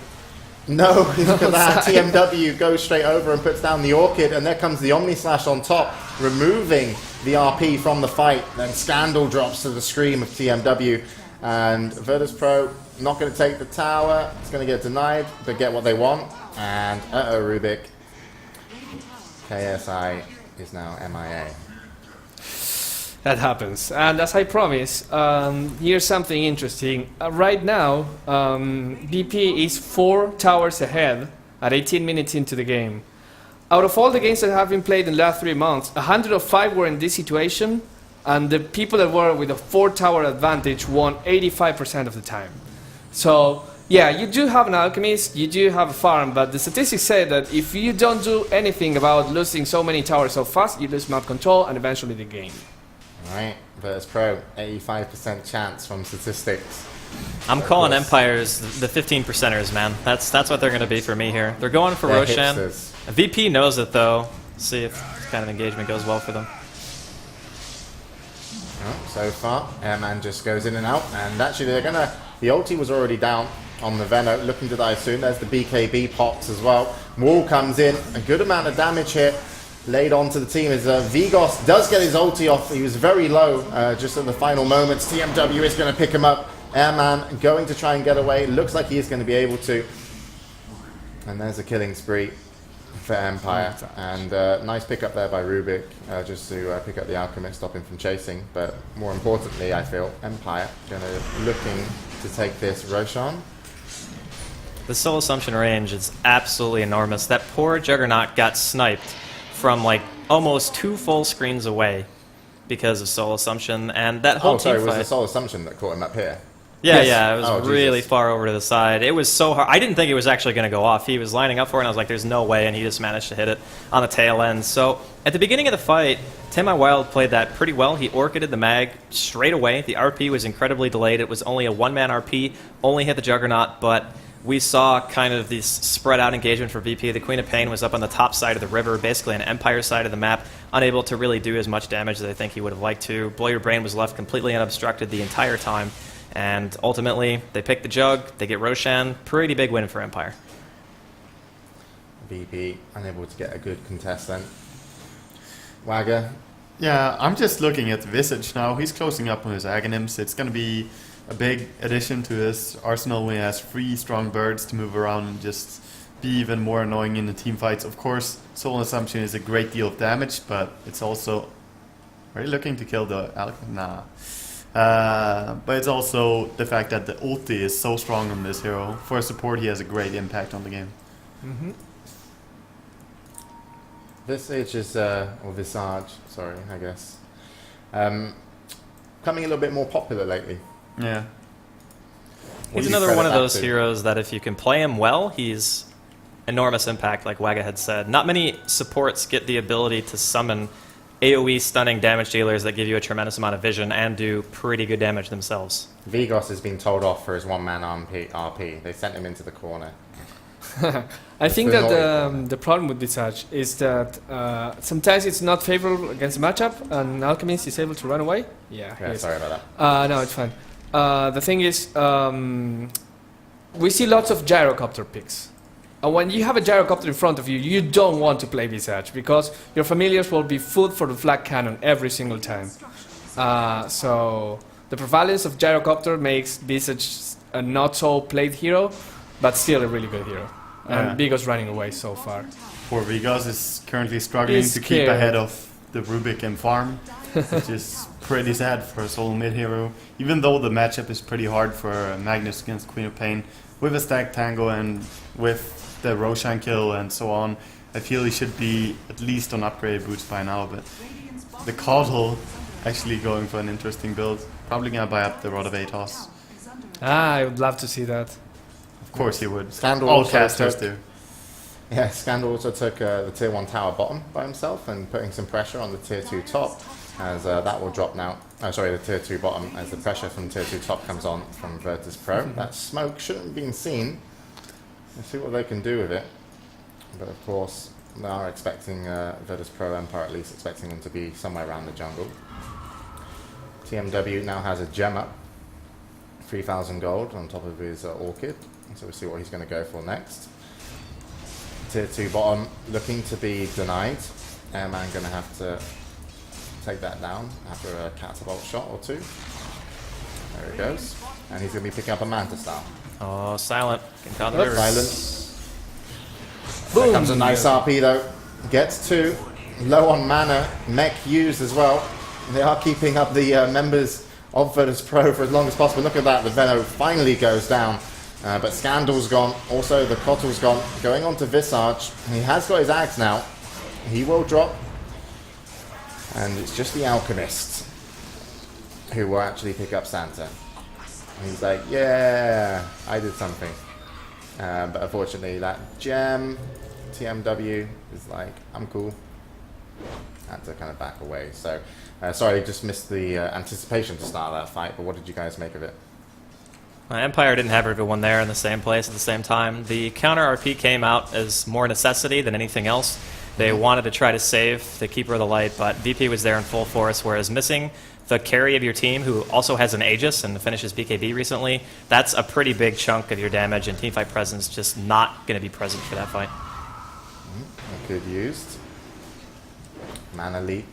no, look at that. TMW goes straight over and puts down the Orchid, and there comes the Omni Slash on top, removing the RP from the fight. Then Scandal drops to the scream of TMW, and Virtus.Pro not going to take the tower. It's going to get denied, but get what they want. And Rubik. KSI is now MIA. That happens. And as I promised, here's something interesting. Right now, BP is 4 towers ahead at 18 minutes into the game. Out of all the games that have been played in the last 3 months, 105 were in this situation, and the people that were with a 4-tower advantage won 85% of the time. So, yeah, you do have an alchemist, you do have a farm, but the statistics say that if you don't do anything about losing so many towers so fast, you lose map control and eventually the game. Alright, Virtus.Pro, 85% chance from statistics. I'm calling Empires the 15%ers, man. That's what they're going to be for me here. They're going for They're Roshan. hipsters. VP knows it, though. See if this kind of engagement goes well for them. Oh, so far, Airman just goes in and out, and actually they're gonna. The ulti was already down on the Veno, looking to die soon. There's the BKB pops as well. Wall comes in, a good amount of damage here laid onto the team as Vigos does get his ulti off. He was very low just at the final moments. TMW is going to pick him up. Airman going to try and get away. Looks like he is going to be able to. And there's a killing spree for Empire. And nice pick up there by Rubik, just to pick up the Alchemist, stop him from chasing. But more importantly, I feel Empire looking to take this Roshan. The Soul Assumption range is absolutely enormous. That poor Juggernaut got sniped from like almost 2 full screens away because of Soul Assumption, and that whole sorry, team was fight. the Soul Assumption that caught him up here? Yeah, Yes. yeah, it was Oh, really Jesus. far over to the side. It was so hard. I didn't think it was actually going to go off. He was lining up for it, and I was like, there's no way, and he just managed to hit it on the tail end. So at the beginning of the fight, Temi Wild played that pretty well. He orchided the mag straight away. The RP was incredibly delayed. It was only a 1-man RP, only hit the Juggernaut, but we saw kind of this spread out engagement for VP. The Queen of Pain was up on the top side of the river, basically on Empire side of the map, unable to really do as much damage as I think he would have liked to. Blow Your Brain was left completely unobstructed the entire time. And ultimately, they pick the Jug, they get Roshan. Pretty big win for Empire. VP unable to get a good contestant. Wagger. Yeah, I'm just looking at Visage now. He's closing up on his Aghanims. It's going to be a big addition to his arsenal when he has 3 strong birds to move around and just be even more annoying in the team fights. Of course, Soul Assumption is a great deal of damage, but it's also... Are you looking to kill the Alchemist? Nah. But it's also the fact that the ulti is so strong on this hero. For a support, he has a great impact on the game. Mm-hmm. Visage is, or Visage, sorry, I guess. Coming a little bit more popular lately. Yeah. What He's do you another one credit of that those to? heroes that if you can play him well, he's enormous impact, like Wagga had said. Not many supports get the ability to summon AoE stunning damage dealers that give you a tremendous amount of vision and do pretty good damage themselves. Vigos has been told off for his 1-man RP. They sent him into the corner. I think the that annoying the problem with Visage is that sometimes it's not favorable against the matchup, and Alchemist is able to run away. Yeah, he Yeah, is. sorry about that. No, it's fine. The thing is, we see lots of gyrocopter picks. And when you have a gyrocopter in front of you, you don't want to play Visage because your familiars will be food for the flag cannon every single time. So the prevalence of gyrocopter makes Visage a not so played hero, but still a really good hero. Yeah. And Vigos running away so far. Poor Vigos is currently struggling He's to keep scared. ahead of the Rubik and farm, which is pretty sad for a solo mid hero. Even though the matchup is pretty hard for Magnus against Queen of Pain, with a stack tango and with the Roshan kill and so on, I feel he should be at least on upgraded boots by now. But the Caudal actually going for an interesting build. Probably gonna buy up the Rod of Atos. I would love to see that. Of course he would. Scandal All also casters took- do. Yeah, Scandal also took the tier 1 tower bottom by himself and putting some pressure on the tier 2 top, as that will drop now. Sorry, the tier 2 bottom, as the pressure from tier 2 top comes on from Virtus.Pro. That smoke shouldn't have been seen. Let's see what they can do with it. But of course, they are expecting Virtus.Pro Empire at least expecting them to be somewhere around the jungle. TMW now has a gem up, 3,000 gold on top of his Orchid. So we'll see what he's going to go for next. Tier 2 bottom looking to be denied. Airman going to have to take that down after a catapult shot or 2. There he goes. And he's going to be picking up a Manta Star. Oh, Silent. Can count the Oops. river. Silence. There comes a nice RP though. Gets 2. Low on mana. Mech used as well. They are keeping up the members of Virtus.Pro for as long as possible. Look at that. The Veno finally goes down. But Scandal's gone. Also, the Kotl's gone. Going on to Visage. He has got his Axe now. He will drop. And it's just the Alchemist who will actually pick up Santa. And he's like, yeah, I did something. But unfortunately, that gem, TMW, is like, I'm cool. Had to kind of back away. So, sorry, just missed the anticipation to start that fight. But what did you guys make of it? Empire didn't have everyone there in the same place at the same time. The counter RP came out as more necessity than anything else. They wanted to try to save the Keeper of the Light, but VP was there in full force, whereas missing the carry of your team, who also has an Aegis and finishes BKB recently, that's a pretty big chunk of your damage, and teamfight presence just not going to be present for that fight. Good used. Mana leak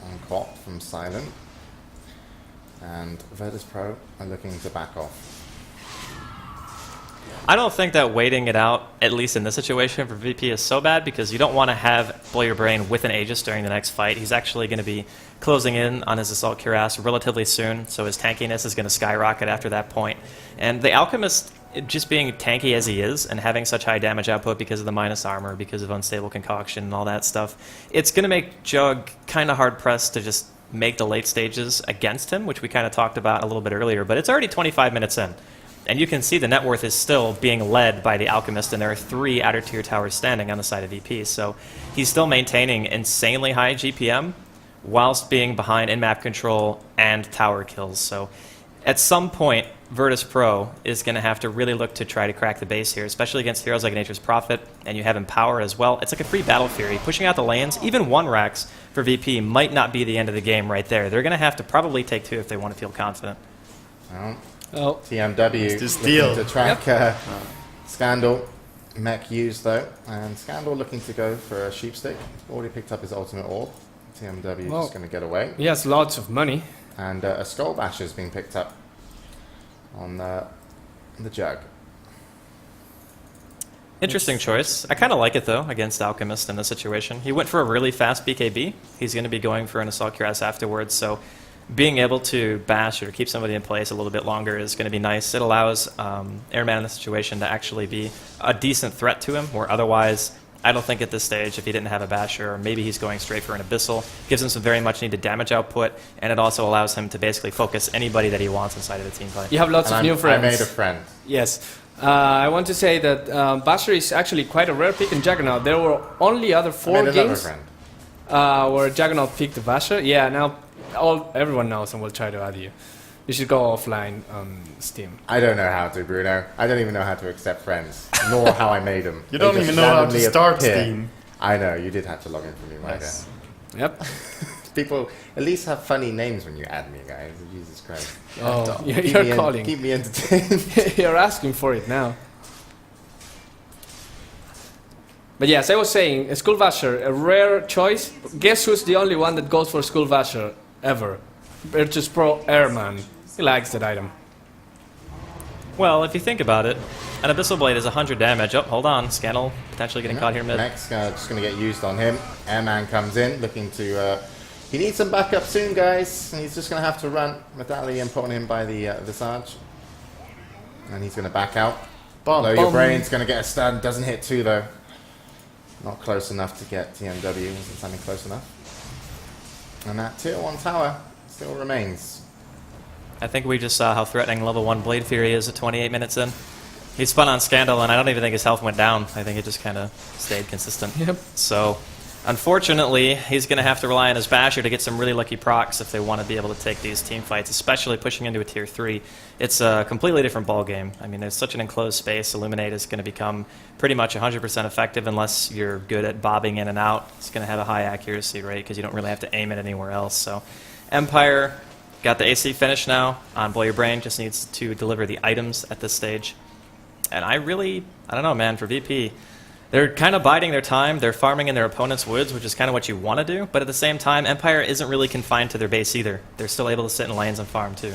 on Cop from Silent. And Virtus.Pro are looking to back off. I don't think that waiting it out, at least in this situation for VP, is so bad, because you don't want to have Blow Your Brain with an Aegis during the next fight. He's actually going to be closing in on his Assault Cuirass relatively soon, so his tankiness is going to skyrocket after that point. And the Alchemist, just being tanky as he is and having such high damage output because of the minus armor, because of Unstable Concoction and all that stuff, it's going to make Jug kind of hard-pressed to just make the late stages against him, which we kind of talked about a little bit earlier, but it's already 25 minutes in. And you can see the net worth is still being led by the Alchemist, and there are 3 outer tier towers standing on the side of VP. So he's still maintaining insanely high GPM whilst being behind in map control and tower kills. So at some point, Virtus.Pro is going to have to really look to try to crack the base here, especially against heroes like Nature's Prophet, and you have Empower as well. It's like a free Battle Fury. Pushing out the lanes, even 1 racks for VP might not be the end of the game right there. They're going to have to probably take 2 if they want to feel confident. Oh, TMW looking to track Scandal. Mech used though, and Scandal looking to go for a Sheepstick. Already picked up his ultimate orb. TMW just going to get away. He has lots of money. And a Skull Basher is being picked up on the Jug. Interesting choice. I kind of like it, though, against Alchemist in this situation. He went for a really fast BKB. He's going to be going for an Assault Cuirass afterwards, so being able to bash or keep somebody in place a little bit longer is going to be nice. It allows Airman in this situation to actually be a decent threat to him, where otherwise, I don't think at this stage, if he didn't have a basher, or maybe he's going straight for an Abyssal, gives him some very much needed damage output, and it also allows him to basically focus anybody that he wants inside of the team fight. You have lots of new friends. I made a friend. Yes. I want to say that Basher is actually quite a rare pick in Juggernaut. There were only other 4 games where Juggernaut picked the Basher. Yeah, now everyone knows and will try to add you. You should go offline on Steam. I don't know how to, Bruno. I don't even know how to accept friends, nor how I made them. You don't even know how to start Steam. I know, you did have to log in for me, right? Yes. Yep. People at least have funny names when you add me, guys. Jesus Christ. Oh, you're calling. Keep me entertained. You're asking for it now. But yes, I was saying, Skull Basher, a rare choice. Guess who's the only one that goes for Skull Basher ever? Virtus.Pro Airman. He likes that item. Well, if you think about it, an Abyssal Blade is 100 damage. Oh, hold on. Scannel potentially getting caught here mid. Next, just going to get used on him. Airman comes in, looking to... he needs some backup soon, guys. And he's just going to have to run Medallion, put on him by the Visage. And he's going to back out. Blow Your Brain's going to get a stun. Doesn't hit 2, though. Not close enough to get TMW. Wasn't standing close enough. And that tier 1 tower still remains. I think we just saw how threatening level 1 Blade Fury is at 28 minutes in. He spun on Scandal, and I don't even think his health went down. I think it just kind of stayed consistent. Yep. So, unfortunately, he's going to have to rely on his Basher to get some really lucky procs if they want to be able to take these team fights, especially pushing into a tier 3. It's a completely different ballgame. I mean, there's such an enclosed space. Illuminate is going to become pretty much 100% effective unless you're good at bobbing in and out. It's going to have a high accuracy rate because you don't really have to aim it anywhere else. So, Empire got the AC finish now on Blow Your Brain. Just needs to deliver the items at this stage. And I don't know, man, for VP, they're kind of biding their time. They're farming in their opponent's woods, which is kind of what you want to do. But at the same time, Empire isn't really confined to their base either. They're still able to sit in lanes and farm too.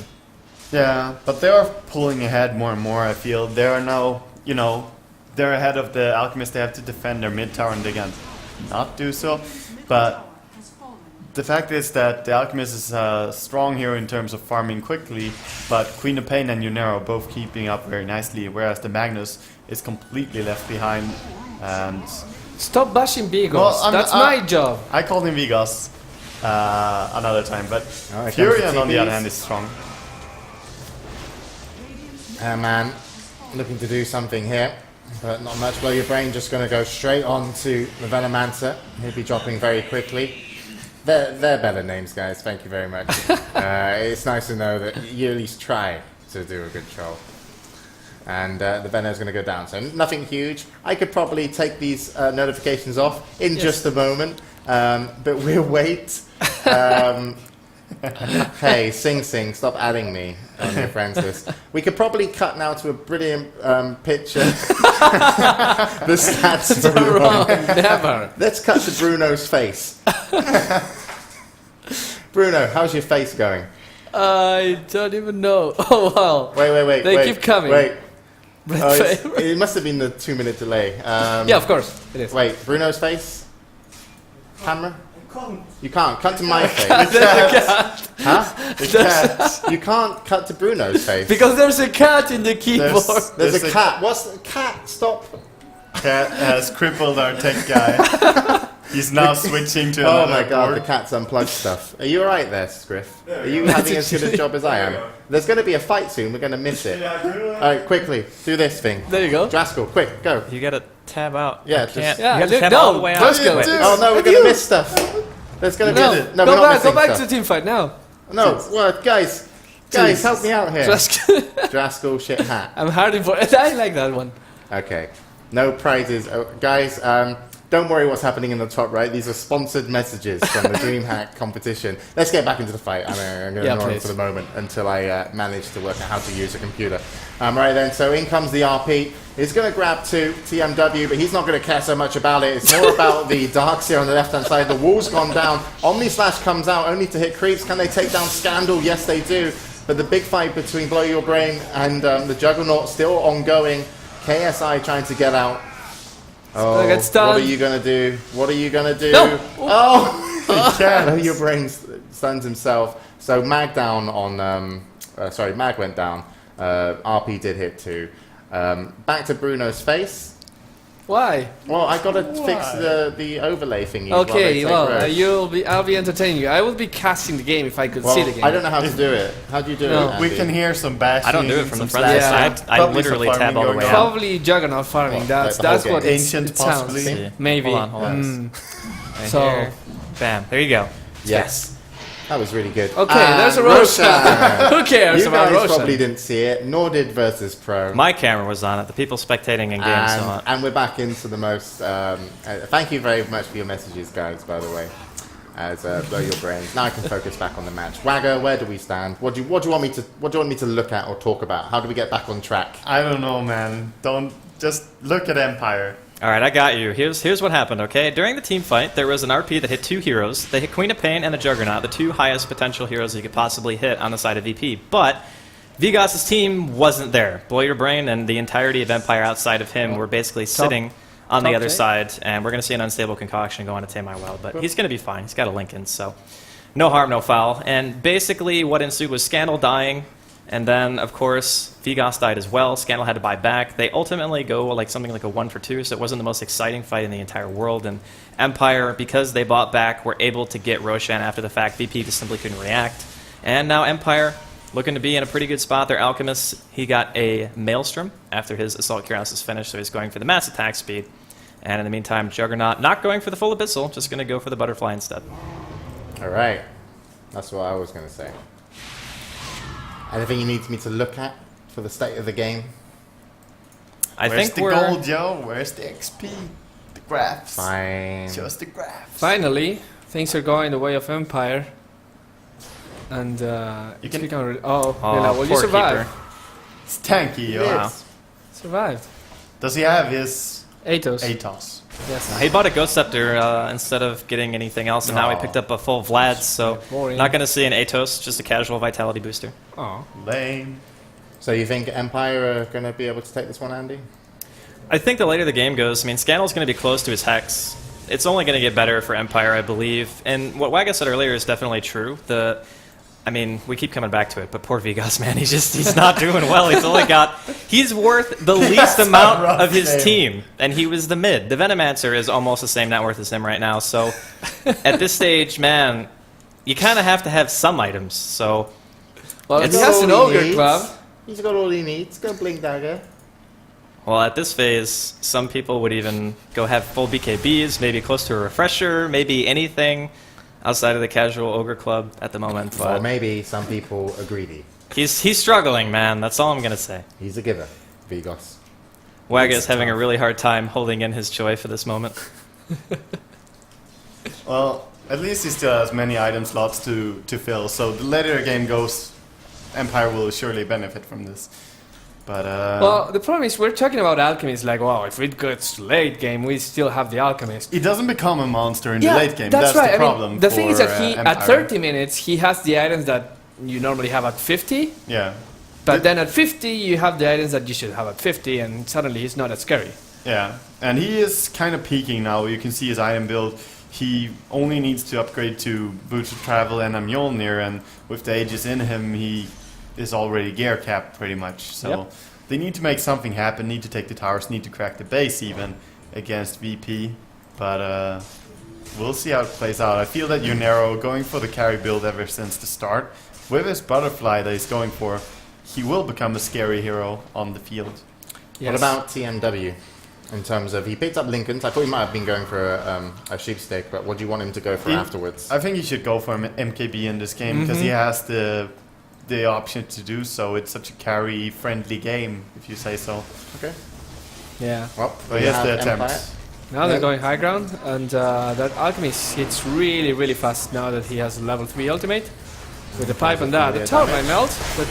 Yeah, but they are pulling ahead more and more, I feel. They are now, they're ahead of the Alchemist. They have to defend their mid tower, and they can not do so. But the fact is that the Alchemist is a strong hero in terms of farming quickly, but Queen of Pain and Yunero both keeping up very nicely, whereas the Magnus is completely left behind. And Stop bashing Vigos. Well, That's my job. I called him Vigos another time, but Oh, Furion on the other hand is strong. Man, looking to do something here, but not much. Blow Your Brain just going to go straight on to the Venomancer. He'll be dropping very quickly. They're better names, guys. Thank you very much. It's nice to know that you at least try to do a good job. And the Venom's going to go down. So nothing huge. I could probably take these notifications off in just a moment, but we'll wait. Hey, Sing, stop adding me on your friends list. We could probably cut now to a brilliant picture. The stats are wrong. Never. Let's cut to Bruno's face. Bruno, how's your face going? I don't even know. Oh, wow. Wait. They keep coming. Wait. Red Oh, favor. it must have been the 2-minute delay. Yeah, of course. It is. Wait, Bruno's face? Camera? You can't. Cut to my face. Huh? You can't cut to Bruno's face. Because there's a cat in the keyboard. There's a cat. What's the cat? Stop. Cat has crippled our tech guy. He's now switching to Oh another my god, board. the cat's unplugged stuff. Are you alright there, Scriff? Are you having as good a job as I am? There's going to be a fight soon, we're going to miss it. Alright, quickly, do this thing. There you go. Draskell, quick, go. You gotta tab out. Yeah, I just- can't. Yeah, you have to look, tab no, all the way out. let's go. Wait. Oh no, we're going to miss stuff. There's going to No, be... No, go we're not back. Go missing back to stuff. the team fight now. No, what, guys, help me out here. Just Draskell, shit hat. I'm harding for it. I like that one. Okay, no prizes. Oh, guys, don't worry what's happening in the top right. These are sponsored messages from the Dreamhack competition. Let's get back into the fight. I'm going to ignore it for the moment until I manage to work out how to use a computer. Right then, so in comes the RP. He's going to grab 2 TMW, but he's not going to care so much about it. It's more about the Darks here on the left-hand side. The wall's gone down. Omni Slash comes out only to hit creeps. Can they take down Scandal? Yes, they do. But the big fight between Blow Your Brain and the Juggernaut still ongoing. KSI trying to get out. Oh, Look, it's done. what are you going to do? What are you going to do? No. Oh! Blow Your Brain stuns himself. So Mag down on... Mag went down. RP did hit 2. Back to Bruno's face. Why? Well, I gotta fix the overlay thingy. Okay, while well, they take rest. I'll be entertaining you. I would be casting the game if I could see the game. I don't know how to do it. How do you do No. it? We Andy? can hear some bashing. I don't do it from the some front slashing. side. I Probably some literally tab farming all the going way on. out. Probably Juggernaut farming. Well, That's like the whole what game. Ancient it sounds. possibly. See. Maybe. Hold on. Mm. Right So- here. Bam. There you go. Yes. That was really good. Okay, there's a Roshan. Who cares You about guys Roshan? probably didn't see it, nor did Virtus.Pro. My camera was on it. The people spectating in game saw it. And we're back into the most... thank you very much for your messages, guys, by the way. As Blow Your Brains. Now I can focus back on the match. Wagger, where do we stand? What do you want me to look at or talk about? How do we get back on track? I don't know, man. Don't just look at Empire. All right, I got you. Here's what happened, okay? During the team fight, there was an RP that hit 2 heroes. They hit Queen of Pain and a Juggernaut, the 2 highest potential heroes you could possibly hit on the side of VP. But Vigos' team wasn't there. Blow Your Brain and the entirety of Empire outside of him were basically sitting on the other side, and we're going to see an unstable concoction go on to Tame My Wild. But he's going to be fine. He's got a Lincoln, so no harm, no foul. And basically what ensued was Scandal dying, and then, of course, Vigos died as well. Scandal had to buy back. They ultimately go like something like a 1-for-2, so it wasn't the most exciting fight in the entire world. And Empire, because they bought back, were able to get Roshan after the fact. VP just simply couldn't react. And now Empire, looking to be in a pretty good spot. Their Alchemist, he got a Maelstrom after his Assault Cuirass is finished, so he's going for the mass attack speed. And in the meantime, Juggernaut not going for the full Abyssal, just going to go for the Butterfly instead. All right. That's what I was going to say. Anything you need me to look at for the state of the game? I Where's think the we're... gold, Joe? Where's the XP? The graphs. Fine. Just the graphs. Finally, things are going the way of Empire. And You can- Oh, well, you poor survived. keeper. It's tanky, yo. Wow. Survived. Does he have his Atos. Atos? Yes. He bought a Ghost Scepter instead of getting anything else, and now he Aw. picked up a full Vlad, so Boring. not going to see an Atos, just a casual Vitality booster. Oh. Lame. So you think Empire are going to be able to take this one, Andy? I think the later the game goes, I mean, Scandal's going to be close to his Hex. It's only going to get better for Empire, I believe. And what Wagga said earlier is definitely true. I mean, we keep coming back to it, but poor Vigas, man, he's not doing well. He's worth the least amount of his team, and he was the mid. The Venomancer is almost the same net worth as him right now. So at this stage, man, you kind of have to have some items. So well, he has an Ogre Club. He's got all he needs. Go Blink Dagger. Well, at this phase, some people would even go have full BKBs, maybe close to a Refresher, maybe anything outside of the casual Ogre Club at the moment. But or maybe some people are greedy. he's struggling, man. That's all I'm going to say. He's a giver, Vigos. Wagga is having a really hard time holding in his joy for this moment. Well, at least he still has many item slots to fill, so the later the game goes, Empire will surely benefit from this. But well, the problem is we're talking about Alchemist like, wow, if it gets late game, we still have the Alchemist. he doesn't become a monster in the late game. That's right. the problem. I mean, the thing is for, that Empire. at 30 minutes, he has the items that you normally have at 50. Yeah. But then at 50, you have the items that you should have at 50, and suddenly he's not as scary. Yeah, and he is kind of peaking now. You can see his item build. He only needs to upgrade to Boots of Travel and a Mjolnir, and with the ages in him, he is already gear capped pretty much. So Yep. they need to make something happen, need to take the towers, need to crack the base even against VP. But we'll see how it plays out. I feel that Unero, going for the carry build ever since the start, with his butterfly that he's going for, he will become a scary hero on the field. Yes. What about TMW? In terms of, he picked up Lincoln's. I thought he might have been going for a sheepstake, but what do you want him to go for afterwards? I think he should go for MKB in this game because he has the option to do so. It's such a carry-friendly game, if you say so. Okay. Yeah. Well, But we he has have the Empire. attempt. Now they're Yeah. going high ground, and that Alchemist hits really, really fast now that he has a level 3 ultimate. With the pipe and that. The tower might melt, but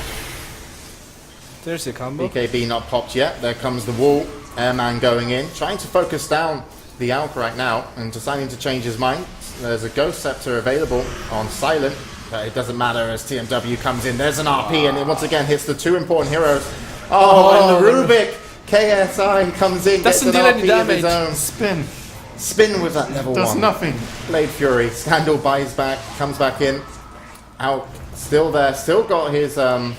there's the combo. BKB not popped yet. There comes the wall. Airman going in, trying to focus down the Alp right now, and deciding to change his mind. There's a Ghost Scepter available on Silent, but it doesn't matter as TMW comes in. There's an RP, and it once again hits the two important heroes. Oh, and the Rubik! KSI comes in, gets Doesn't an deal any RP of his damage. own. Spin. Spin with that level Does 1. nothing. Blade Fury. Scandal buys back, comes back in. Out, still there, still got his, well,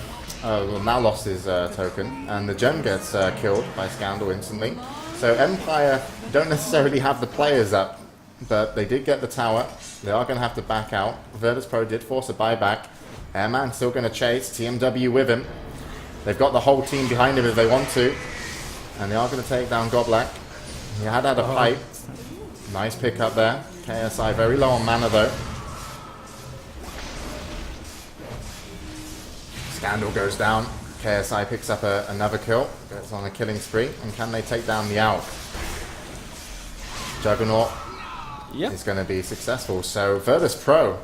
now lost his token, and the gem gets killed by Scandal instantly. So Empire don't necessarily have the players up, but they did get the tower. They are going to have to back out. Virtus.Pro did force a buyback. Airman still going to chase, TMW with him. They've got the whole team behind him if they want to, and they are going to take down Goblak. He had a pipe. Nice pick up there. KSI very low on mana though. Scandal goes down. KSI picks up another kill. Goes on a killing spree. And can they take down the Alp? Juggernaut Yep. is going to be successful. So Virtus.Pro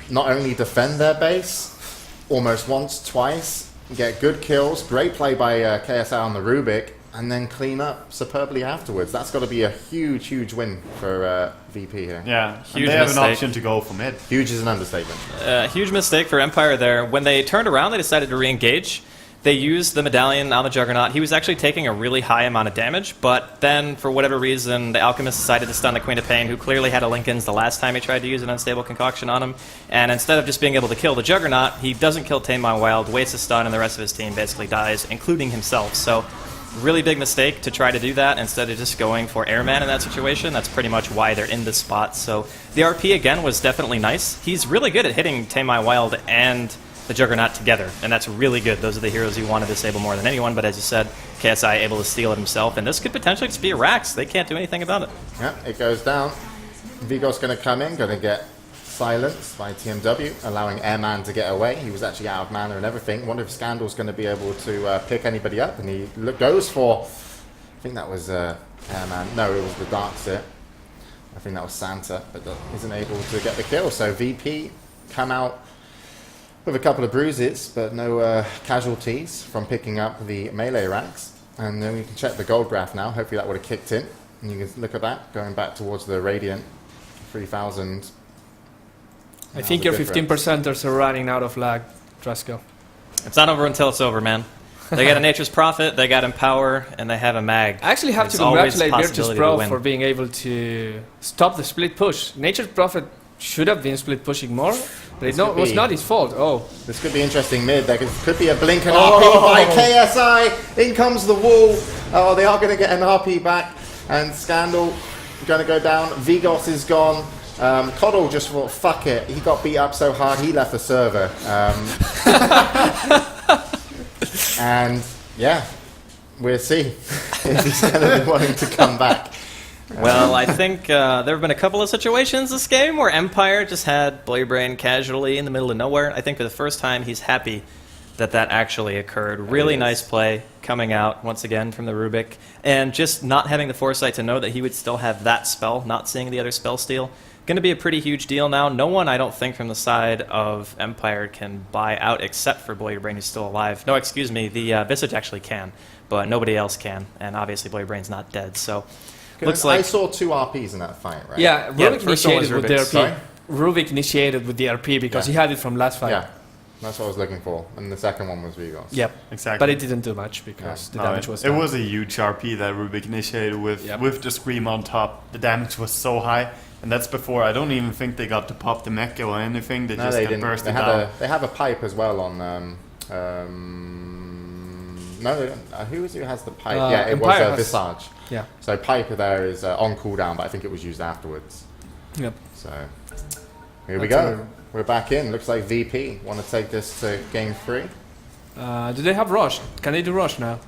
not only defend their base almost once, twice, get good kills, great play by KSI on the Rubik, and then clean up superbly afterwards. That's got to be a huge, huge win for VP here. Yeah, Huge and they have mistake. an option to go for mid. Huge is an understatement. Huge mistake for Empire there. When they turned around, they decided to re-engage. They used the medallion on the Juggernaut. He was actually taking a really high amount of damage, but then, for whatever reason, the Alchemist decided to stun the Queen of Pain, who clearly had a Lincoln's the last time he tried to use an unstable concoction on him. And instead of just being able to kill the Juggernaut, he doesn't kill Tame My Wild, wastes a stun, and the rest of his team basically dies, including himself. So, really big mistake to try to do that instead of just going for Airman in that situation. That's pretty much why they're in this spot. So, the RP, again, was definitely nice. He's really good at hitting Tame My Wild and the Juggernaut together, and that's really good. Those are the heroes you want to disable more than anyone, but as you said, KSI able to steal it himself, and this could potentially just be a Rax. They can't do anything about it. Yeah, it goes down. Vigo's going to come in, going to get silenced by TMW, allowing Airman to get away. He was actually out of mana and everything. Wonder if Scandal's going to be able to pick anybody up, and he goes for, I think that was Airman. No, it was the Darkseer. I think that was Santa, but isn't able to get the kill. So VP come out with a couple of bruises, but no casualties from picking up the melee ranks. And then we can check the gold graph now. Hopefully that would have kicked in. And you can look at that, going back towards the Radiant, 3,000. I think your 15%ers are running out of lag, Trasco. It's not over until it's over, man. They got a Nature's Prophet, they got Empower, and they have a Mag. I actually have There's to always congratulate possibility to Virtus.Pro win. for being able to stop the split push. Nature's Prophet should have been split pushing more, but it was not his fault. Oh, This could be interesting mid. There could be a blink and RP by KSI. In comes the wall. Oh, they are going to get an RP back. And Scandal going to go down. Vigos is gone. Coddle just thought, fuck it. He got beat up so hard, he left the server. And yeah, we'll see if he's going to be wanting to come back. Well, I think there have been a couple of situations this game where Empire just had Bladebrain casually in the middle of nowhere. I think for the first time he's happy that that actually occurred. Really nice play coming out once again from the Rubik. And just not having the foresight to know that he would still have that spell, not seeing the other spell steal. Going to be a pretty huge deal now. No one, I don't think, from the side of Empire can buy out except for Bladebrain, who's still alive. No, excuse me, the Visage actually can, but nobody else can. And obviously Bladebrain's not dead, so... Looks like I saw 2 RPs in that fight, right? yeah, Yeah, Rubik the first one was initiated with the Rubik. RP. Sorry? Rubik initiated with the RP because he had it from last fight. Yeah, that's what I was looking for. And the second one was Vigos. Yep. Exactly. But it didn't do much because the damage was it done. was a huge RP that Rubik initiated with the Scream on top. The damage was so high, and that's before I don't even think they got to pop the mech or anything. They just got bursted They down. they have a pipe as well on. No, who is it who has the pipe? Yeah, it Empire was has- Visage. Yeah. So pipe there is on cooldown, but I think it was used afterwards. Yep. So here we That's go. We're back in. Looks like VP want to take this to game 3. Do they have Rush? Can they do Rush now?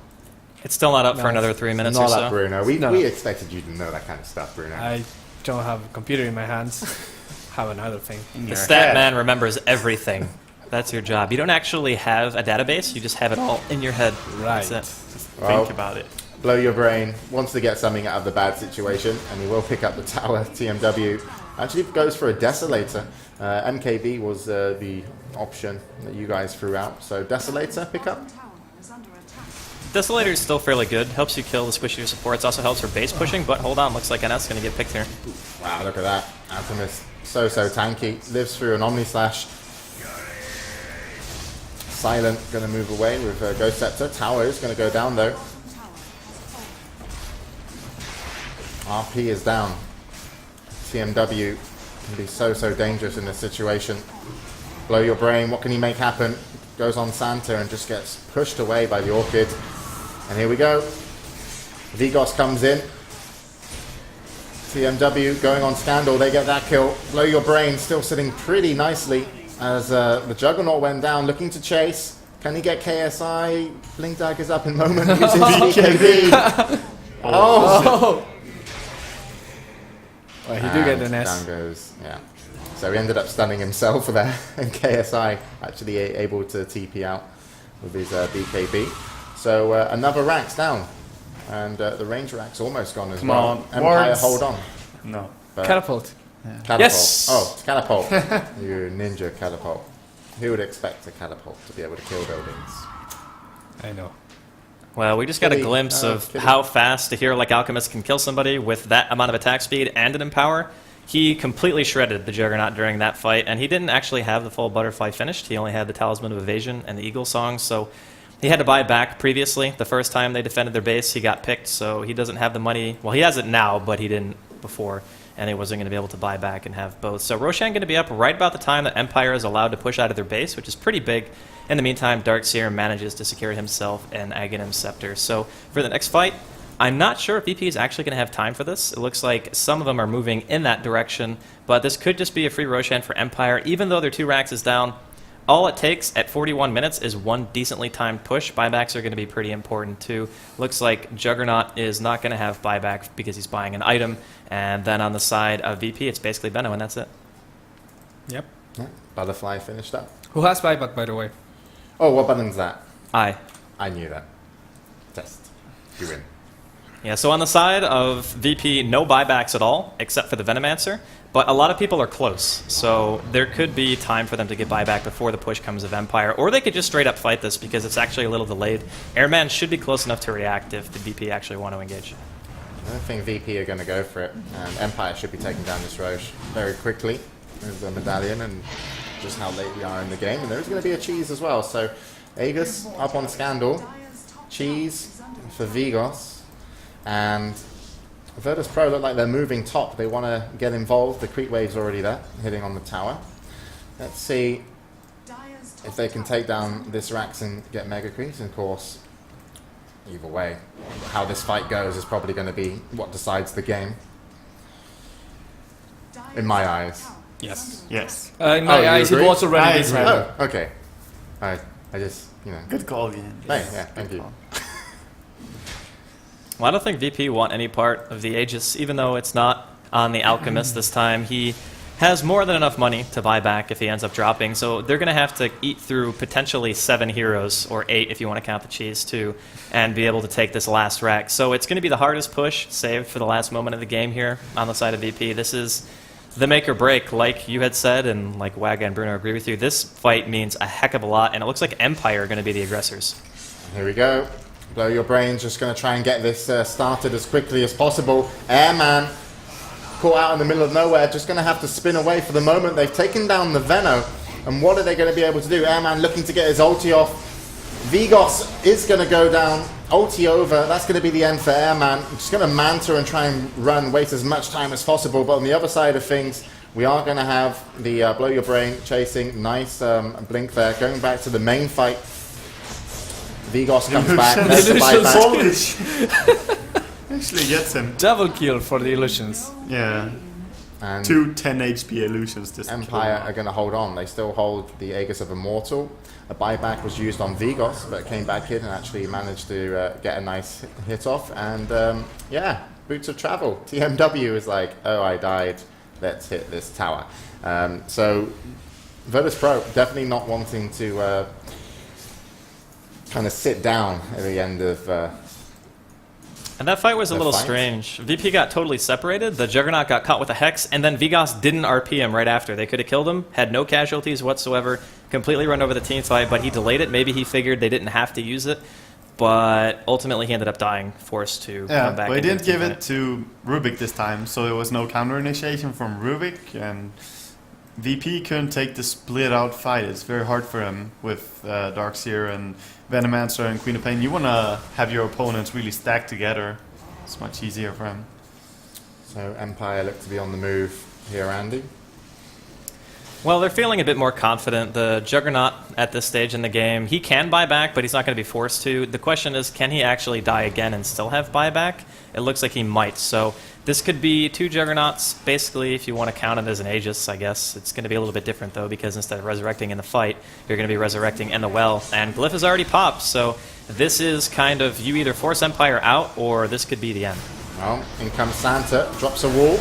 It's still not up for No, another 3 minutes Not or that, so. Bruno. We No. expected you to know that kind of stuff, Bruno. I don't have a computer in my hands. Have another thing. The stat man remembers everything. That's your job. You don't actually have a database, you just have it all in your head. Right. That's it. Well, Think about it. Blow Your Brain wants to get something out of the bad situation, and he will pick up the tower. TMW actually goes for a Desolator. MKB was the option that you guys threw out. So Desolator, pick up. Desolator is still fairly good. Helps you kill the squishier supports. Also helps for base pushing, but hold on, looks like NS is going to get picked here. Wow, look at that. Alchemist, so tanky. Lives through an Omni Slash. Silent going to move away with Ghost Scepter. Tower is going to go down though. RP is down. TMW can be so dangerous in this situation. Blow Your Brain, what can he make happen? Goes on Santa and just gets pushed away by the Orchid. And here we go. Vigos comes in. TMW going on Scandal, they get that kill. Blow Your Brain still sitting pretty nicely as the Juggernaut went down, looking to chase. Can he get KSI? Blink Dagger's up in moment, uses BKB. Oh! Well, he do get And an S. down goes, yeah. So he ended up stunning himself there, and KSI actually able to TP out with his BKB. So another rack's down, and the range rack's almost gone as Come well. on, Empire, wards. hold on. No. But Catapult. catapult. Yes! Oh, it's catapult. You ninja catapult. Who would expect a catapult to be able to kill buildings? I know. Well, we just got a Kitty. glimpse of Kitty. how fast a hero like Alchemist can kill somebody with that amount of attack speed and an Empower. He completely shredded the Juggernaut during that fight, and he didn't actually have the full Butterfly finished. He only had the Talisman of Evasion and the Eagle Song, so he had to buy back previously. The first time they defended their base, he got picked, so he doesn't have the money. Well, he has it now, but he didn't before, and he wasn't going to be able to buy back and have both. So Roshan going to be up right about the time that Empire is allowed to push out of their base, which is pretty big. In the meantime, Darkseer manages to secure himself an Aghanim Scepter. So for the next fight, I'm not sure if VP is actually going to have time for this. It looks like some of them are moving in that direction, but this could just be a free Roshan for Empire. Even though their 2 racks is down, all it takes at 41 minutes is one decently timed push. Buybacks are going to be pretty important too. Looks like Juggernaut is not going to have buyback because he's buying an item. And then on the side of VP, it's basically Benno, and that's it. Yep. Yeah. Butterfly finished up. Who has buyback, by the way? Oh, what button's that? Aye. I knew that. Test. You win. Yeah, so on the side of VP, no buybacks at all, except for the Venomancer. But a lot of people are close, so there could be time for them to get buyback before the push comes of Empire. Or they could just straight up fight this because it's actually a little delayed. Airman should be close enough to react if the VP actually want to engage. I don't think VP are going to go for it. And Empire should be taking down this Roche very quickly. There's a medallion and just how late we are in the game. And there's going to be a cheese as well. So Aegis up on Scandal. cheese for Vigos, and Virtus.Pro look like they're moving top. They want to get involved. The creep wave's already there, hitting on the tower. Let's see if they can take down this Rax and get Mega Creeps. And of course, either way, how this fight goes is probably going to be what decides the game. In my eyes. Yes. Yes. In my you eyes, it agree? was already I decided. agree. Oh, okay. I just, you know. Good call, Ian. Hey, yeah, thank you. call. Well, I don't think VP want any part of the Aegis, even though it's not on the Alchemist this time. He has more than enough money to buy back if he ends up dropping, so they're going to have to eat through potentially 7 heroes, or 8 if you want to count the cheese too, and be able to take this last rack. So it's going to be the hardest push, saved for the last moment of the game here on the side of VP. This is the make or break, like you had said, and like Waga and Bruno agree with you. This fight means a heck of a lot, and it looks like Empire are going to be the aggressors. Here we go. Blow Your Brains just going to try and get this started as quickly as possible. Airman caught out in the middle of nowhere, just going to have to spin away for the moment. They've taken down the Veno, and what are they going to be able to do? Airman looking to get his ulti off. Vigos is going to go down. Ulti over. That's going to be the end for Airman. Just going to Manta and try and run, waste as much time as possible. But on the other side of things, we are going to have the Blow Your Brain chasing. Nice blink there. Going back to the main fight. Vigos comes back. There's the buyback. Actually gets him. Double kill for the illusions. Yeah. And 2 10 HP illusions. Just Empire are going to hold on. They still hold the Aegis of Immortal. A buyback was used on Vigos, but came back in and actually managed to get a nice hit off. And yeah, Boots of Travel. TMW is like, oh, I died. Let's hit this tower. So Virtus.Pro definitely not wanting to kind of sit down at the end of And that fight was a The little fight? strange. VP got totally separated, the Juggernaut got caught with a Hex, and then Vigos didn't RP him right after. They could have killed him, had no casualties whatsoever, completely run over the team fight, but he delayed it. Maybe he figured they didn't have to use it, but ultimately he ended up dying, forced to Yeah, come back. but he into didn't the team give fight. it to Rubik this time, so there was no counter initiation from Rubik, and VP couldn't take the split out fight. It's very hard for him with Darkseer and Venomancer and Queen of Pain. You want to have your opponents really stacked together. It's much easier for him. so Empire look to be on the move here, Andy. Well, they're feeling a bit more confident. The Juggernaut at this stage in the game, he can buy back, but he's not going to be forced to. The question is, can he actually die again and still have buyback? It looks like he might. So this could be 2 Juggernauts, basically, if you want to count it as an Aegis, I guess. It's going to be a little bit different, though, because instead of resurrecting in the fight, you're going to be resurrecting in the well. And Glyph has already popped, so this is kind of, you either force Empire out, or this could be the end. Well, in comes Santa, drops a wall.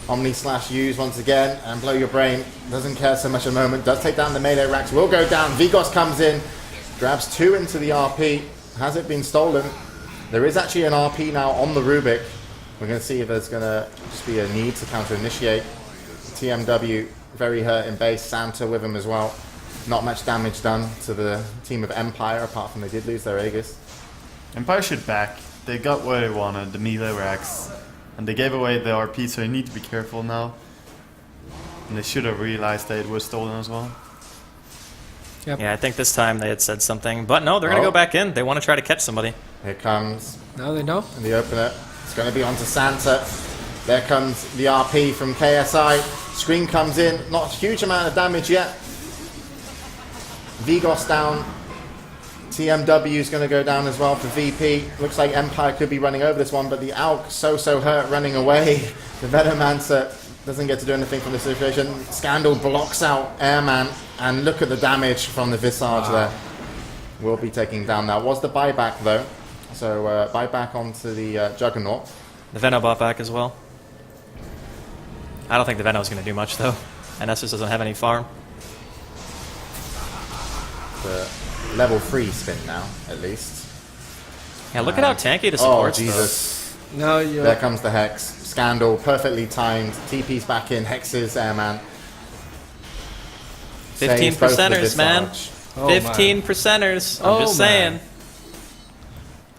Omni slash use once again, and Blow Your Brain doesn't care so much at the moment, does take down the melee racks, will go down. Vigos comes in, grabs 2 into the RP. Has it been stolen? There is actually an RP now on the Rubik. We're going to see if there's going to just be a need to counter initiate. TMW very hurt in base, Santa with him as well. Not much damage done to the team of Empire, apart from they did lose their Aegis. Empire should back. They got what they wanted, the melee racks. And they gave away the RP, so you need to be careful now. And they should have realized that it was stolen as well. Yep. Yeah, I think this time they had said something. But no, they're going to Oh. go back in. They want to try to catch somebody. Here comes Now they know. in the opener. It's going to be onto Santa. There comes the RP from KSI. Scream comes in. Not a huge amount of damage yet. Vigos down. TMW is going to go down as well for VP. Looks like Empire could be running over this one, but the Alk so hurt running away. The Venomancer doesn't get to do anything from the situation. Scandal blocks out Airman, and look at the damage from the Visage there. Will be taking down now. Was the buyback though. So buyback onto the Juggernaut. The Veno bought back as well. I don't think the Veno's going to do much, though. And Essus doesn't have any farm. The level 3 spin now, at least. Yeah, look at how tanky the support's, Oh, Jesus. Now you. There comes the Hex. Scandal, perfectly timed. TP's back in. Hexes, Airman. 15 Saves both the percenters, man. Visage. Oh, 15 percenters. I'm just saying. man.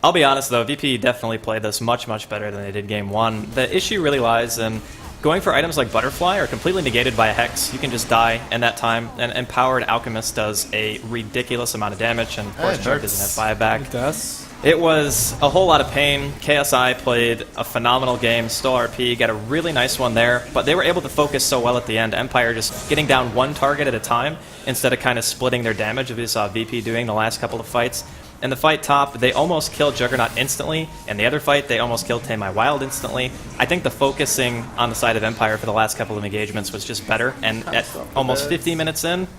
I'll be honest, though. VP definitely played this much, much better than they did game 1. The issue really lies in going for items like Butterfly are completely negated by a Hex. You can just die in that time, and Empowered Alchemist does a ridiculous amount of damage, and of course it Jug hurts. doesn't have buyback. It does. It was a whole lot of pain. KSI played a phenomenal game, stole RP, got a really nice one there, but they were able to focus so well at the end. Empire just getting down one target at a time instead of kind of splitting their damage, as we saw VP doing the last couple of fights. In the fight top, they almost killed Juggernaut instantly. In the other fight, they almost killed Tame My Wild instantly. I think the focusing on the side of Empire for the last couple of engagements was just better, and at almost 50 minutes in,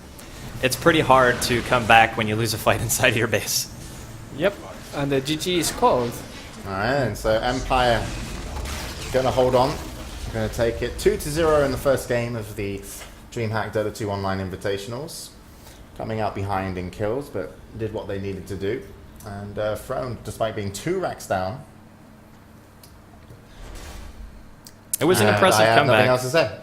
it's pretty hard to come back when you lose a fight inside of your base. Yep. And the GG is called. Alright, and so Empire going to hold on. Going to take it 2-0 in the first game of the Dreamhack Dota 2 Online Invitationals. Coming out behind in kills, but did what they needed to do. And Throne, despite being 2 racks down. It was an impressive I have comeback. nothing else to say.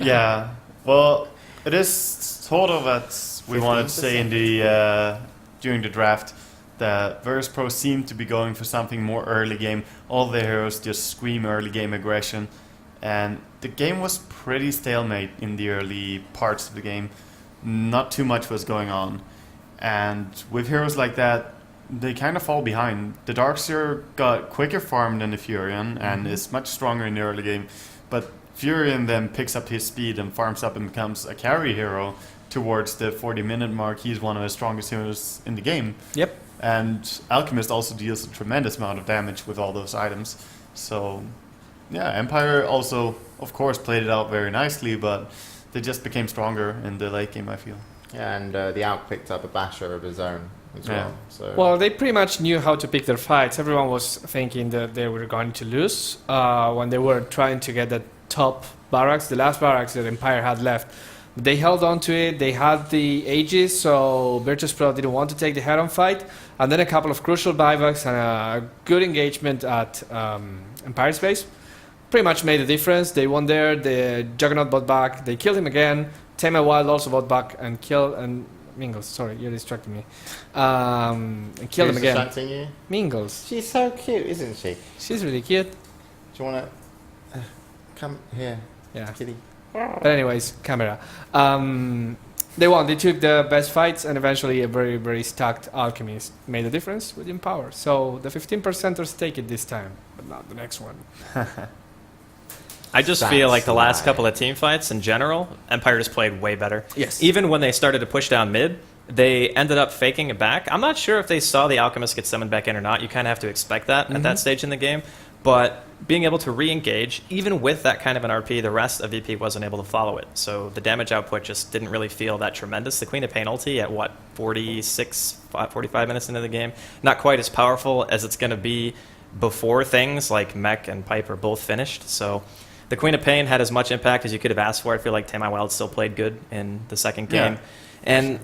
Yeah, well, it is sort of as we wanted to say in the during the draft that Virtus.Pro seemed to be going for something more early game. All the heroes just scream early game aggression, and the game was pretty stalemate in the early parts of the game. Not too much was going on, and with heroes like that, they kind of fall behind. The Darkseer got quicker farm than the Furion and is much stronger in the early game, but Furion then picks up his speed and farms up and becomes a carry hero towards the 40-minute mark. He's one of the strongest heroes in the game. Yep. And Alchemist also deals a tremendous amount of damage with all those items. So, yeah, Empire also, of course, played it out very nicely, but they just became stronger in the late game, I feel. Yeah, and the Alk picked up a basher of his own as well. So. Well, they pretty much knew how to pick their fights. Everyone was thinking that they were going to lose when they were trying to get the top barracks, the last barracks that Empire had left. They held on to it. They had the Aegis, so Virtus.Pro didn't want to take the head-on fight. And then a couple of crucial buybacks and a good engagement at Empire's base pretty much made a difference. They won there. The Juggernaut bought back. They killed him again. Tame My Wild also bought back and killed... And Mingles, sorry, you're distracting me. And killed him Who's again. distracting you? Mingles. She's so cute, isn't she? She's really cute. Do you want to come here, Yeah. kitty? But anyways, camera. They won. They took the best fights, and eventually a very, very stacked Alchemist made a difference with Empower. So the 15%ers take it this time, but not the next one. I just That's feel like the last why. couple of team fights in general, Empire just played way better. Yes. Even when they started to push down mid, they ended up faking it back. I'm not sure if they saw the Alchemist get summoned back in or not. You kind of have to expect that at that stage in the game. But being able to re-engage, even with that kind of an RP, the rest of VP wasn't able to follow it. So the damage output just didn't really feel that tremendous. The Queen of Pain ulti at, 45 minutes into the game? Not quite as powerful as it's going to be before things like Mech and Pipe are both finished. So the Queen of Pain had as much impact as you could have asked for. I feel like Tame My Wild still played good in the second game. Yeah. And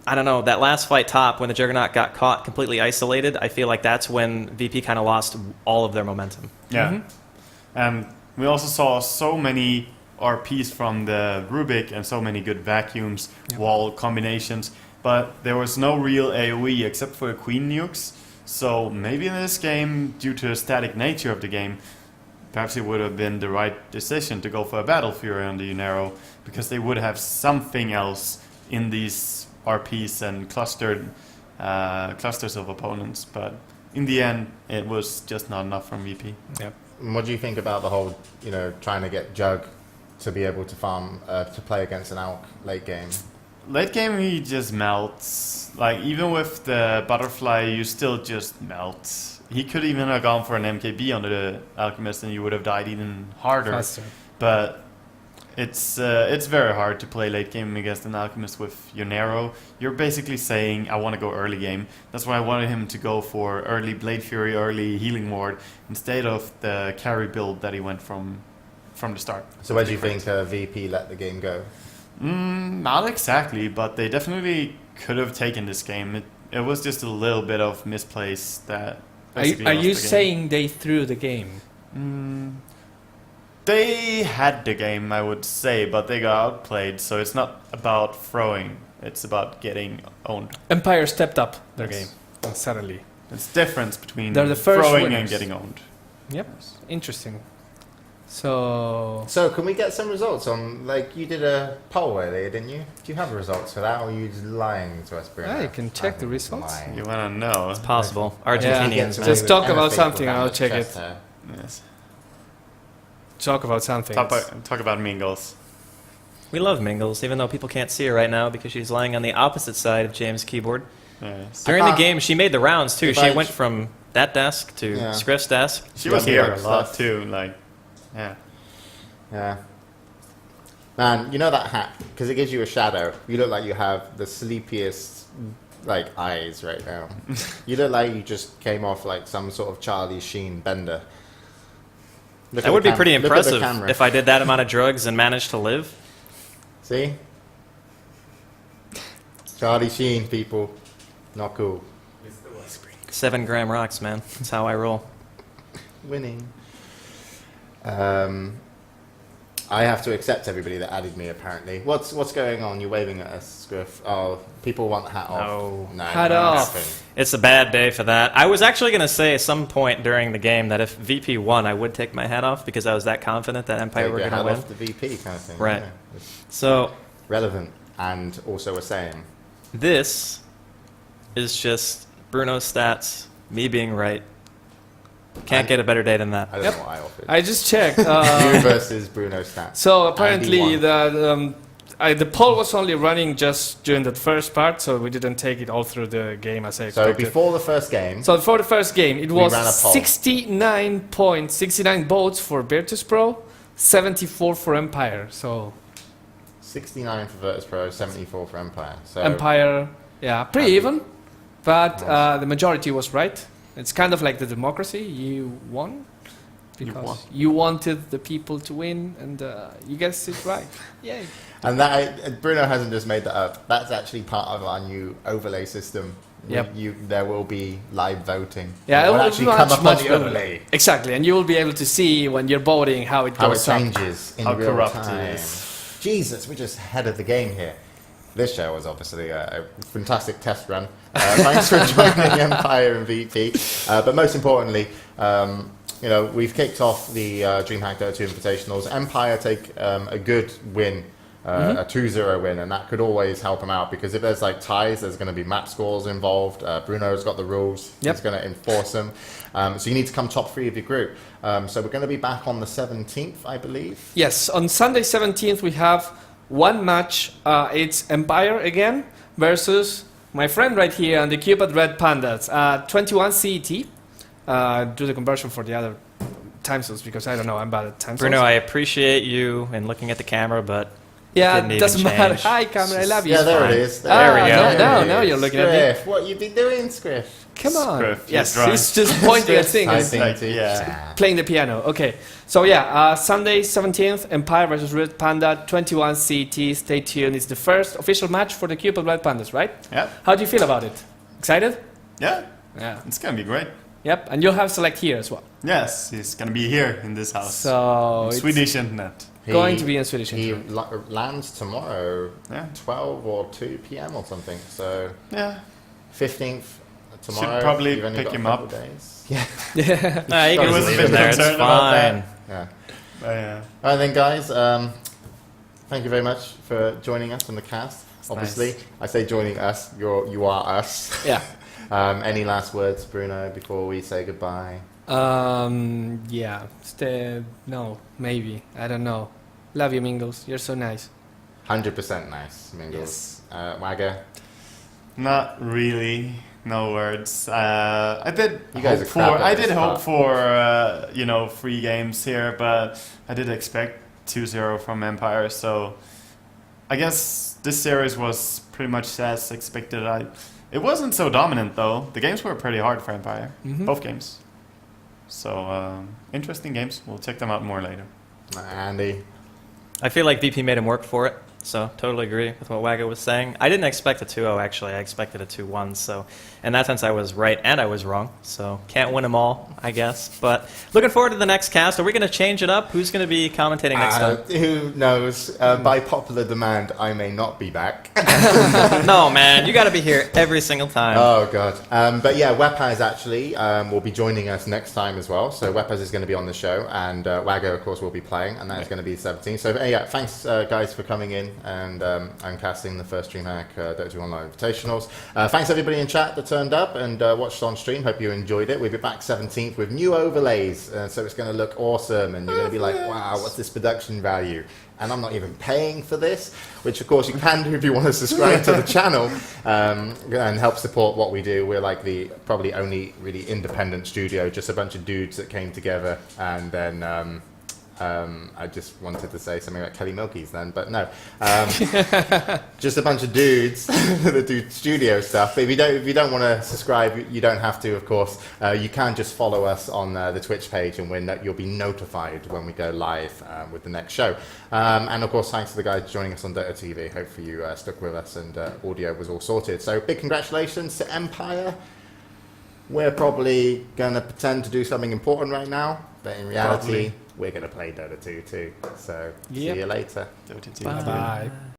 I don't know, that last fight top, when the Juggernaut got caught completely isolated, I feel like that's when VP kind of lost all of their momentum. Yeah. And we also saw so many RPs from the Rubik and so many good vacuums, wall combinations, but there was no real AoE except for the Queen nukes. So maybe in this game, due to the static nature of the game, perhaps it would have been the right decision to go for a Battle Fury on the Unero, because they would have something else in these RPs and clusters of opponents. But in the end, it was just not enough from VP. Yep. And what do you think about the whole, trying to get Jug to be able to farm, to play against an Alk late game? Late game, he just melts. Like, even with the Butterfly, you still just melt. He could even have gone for an MKB on the Alchemist and you would have died even harder. Faster. But it's very hard to play late game against an Alchemist with Unero. You're basically saying, I want to go early game. That's why I wanted him to go for early Blade Fury, early Healing Ward, instead of the carry build that he went from the start. So where do you think VP let the game go? Not exactly, but they definitely could have taken this game. It was just a little bit of misplace that basically Are lost you the game. saying they threw the game? They had the game, I would say, but they got outplayed, so it's not about throwing, it's about getting owned. Empire stepped up their Yes. game suddenly. It's difference between They're the first throwing and winners. getting owned. Yep. Interesting. So So can we get some results on, like, you did a poll earlier, didn't you? Do you have results for that, or are you just lying to us, Bruno? Yeah, you can check the I think it's results. lying. You want to know? It's possible. Yeah. Argentinians, man. Just talk about Anything something, without I'll the check chest it. hair. Yes. talk about something. Talk about Mingles. We love Mingles, even though people can't see her right now because she's lying on the opposite side of James' keyboard. Yes. During the game, she made the rounds too. If She I- went from that desk to Yeah. Scriff's desk. She was Yeah, here more a lot stuff. too. Like, yeah. Yeah. Man, you know that hat? Because it gives you a shadow. You look like you have the sleepiest, like, eyes right now. You look like you just came off, like, some sort of Charlie Sheen bender. Look That at would the be pretty look at the impressive camera. if I did that amount of drugs and managed to live. See? Charlie Sheen, people. Not cool. 7-gram rocks, man. That's how I roll. Winning. I have to accept everybody that added me, apparently. What's going on? You're waving at us, Scriff. Oh, people want the hat off. No, Hat not off. happening. It's a bad day for that. I was actually going to say at some point during the game that if VP won, I would take my hat off because I was that confident that Empire Take were your going to hat win. off the VP kind of thing. Right. Yeah. It's So relevant and also a saying. this is just Bruno's stats, me being right. Can't get a better day than that. I don't Yep. know what I offered. I just checked. You versus Bruno Stats. So apparently Andy won. the poll was only running just during that first part, so we didn't take it all through the game as I So expected. before the first game, So for the first game, it We was ran a poll. 69 votes for Virtus.Pro, 74 for Empire. So 69 for Virtus.Pro, 74 for Empire. So Empire, yeah, pretty Happy. even, but Nice. the majority was right. It's kind of like the democracy. You won because won. you wanted the people to win, and you guessed it right. Yay! And that Bruno hasn't just made that up. That's actually part of our new overlay system. Yep. There will be live voting. Yeah, it it will will actually be come much, up much on the better. overlay. Exactly, and you will be able to see when you're voting how it How it goes up. changes in How real corrupt time. it is. Jesus, we're just ahead of the game here. This show was obviously a fantastic test run. Thanks for joining Empire and VP. But most importantly, we've kicked off the Dreamhack Dota 2 Invitationals. Empire take a good win, a 2-0 win, and that could always help them out because if there's like ties, there's going to be map scores involved. Bruno's got the rules. Yep. He's going to enforce them. So you need to come top 3 of your group. So we're going to be back on the 17th, I believe. Yes, on Sunday 17th we have one match. It's Empire again versus my friend right here and the Cupid Red Pandas. 21 CET. Do the conversion for the other time zones because I don't know. I'm bad at time zones. Bruno, I appreciate you and looking at the camera, but yeah, didn't it even doesn't matter. change. Hi, camera. I love you. Yeah, there fine. it is. There we go. Now you're looking at me. Scriff, what you been doing, Scriff? Come on. Scriff, you're Yes, drunk. he's just pointing at things. I think like, too. yeah. Playing the piano. Okay. So yeah, Sunday 17th, Empire versus Red Panda, 21 CT. Stay tuned. It's the first official match for the Cupid Red Pandas, right? Yeah. How do you feel about it? Excited? Yeah. Yeah. It's gonna be great. Yep. And you'll have Select here as well. Yes, he's gonna be here in this house. So it's Swedish internet. going to be in Swedish. He internet. lands tomorrow, Yeah. 12 or 2 p.m. or something. So Yeah. 15th tomorrow. probably you've only pick got a him couple up. Days. Yeah. Yeah. Nah, you He can was just a leave bit it there. It's concerned about that. fine. Yeah. Yeah. All right then, guys. Thank you very much for joining us on the cast. Obviously, nice. I say joining us. You are us. Yeah. Any last words, Bruno, before we say goodbye? Yeah. No, maybe. I don't know. Love you, Mingles. You're so nice. 100% nice, Mingles. Wagger. Not really. No words. I did You guys hope are for. crap at I this did hope part. for 3 games here, but I did expect 2-0 from Empire. So I guess this series was pretty much as expected. It wasn't so dominant though. The games were pretty hard for Empire. Mhm. Both games. So interesting games. We'll check them out more later. Andy. I feel like VP made him work for it. So totally agree with what Wago was saying. I didn't expect a 2-0 actually. I expected a 2-1. So in that sense, I was right and I was wrong. So can't win them all, I guess. But looking forward to the next cast. Are we going to change it up? Who's going to be commentating next time? Who knows? By popular demand, I may not be back. No, man, you got to be here every single time. Oh god. But yeah, Wepaz actually will be joining us next time as well. So Wepaz is going to be on the show, and Wago, of course, will be playing, and that is going to be 17. So yeah, thanks guys for coming in and casting the first DreamHack Dota 2 Online Invitationals. Thanks everybody in chat that turned up and watched on stream. Hope you enjoyed it. We'll be back 17th with new overlays, so it's going to look awesome, and you're going to be like, wow, what's this production value? And I'm not even paying for this, which of course you can do if you want to subscribe to the channel and help support what we do. We're like the probably only really independent studio, just a bunch of dudes that came together, and then I just wanted to say something like Kelly Milky's then, but no. Just a bunch of dudes that do studio stuff. But if you don't want to subscribe, you don't have to, of course. You can just follow us on the Twitch page, and you'll be notified when we go live with the next show. And of course, thanks to the guys joining us on Dota TV. Hopefully you stuck with us and audio was all sorted. So big congratulations to Empire. We're probably going to pretend to do something important right now, but in reality, we're going to play Dota 2 too. So see you later. Dota 2. Bye.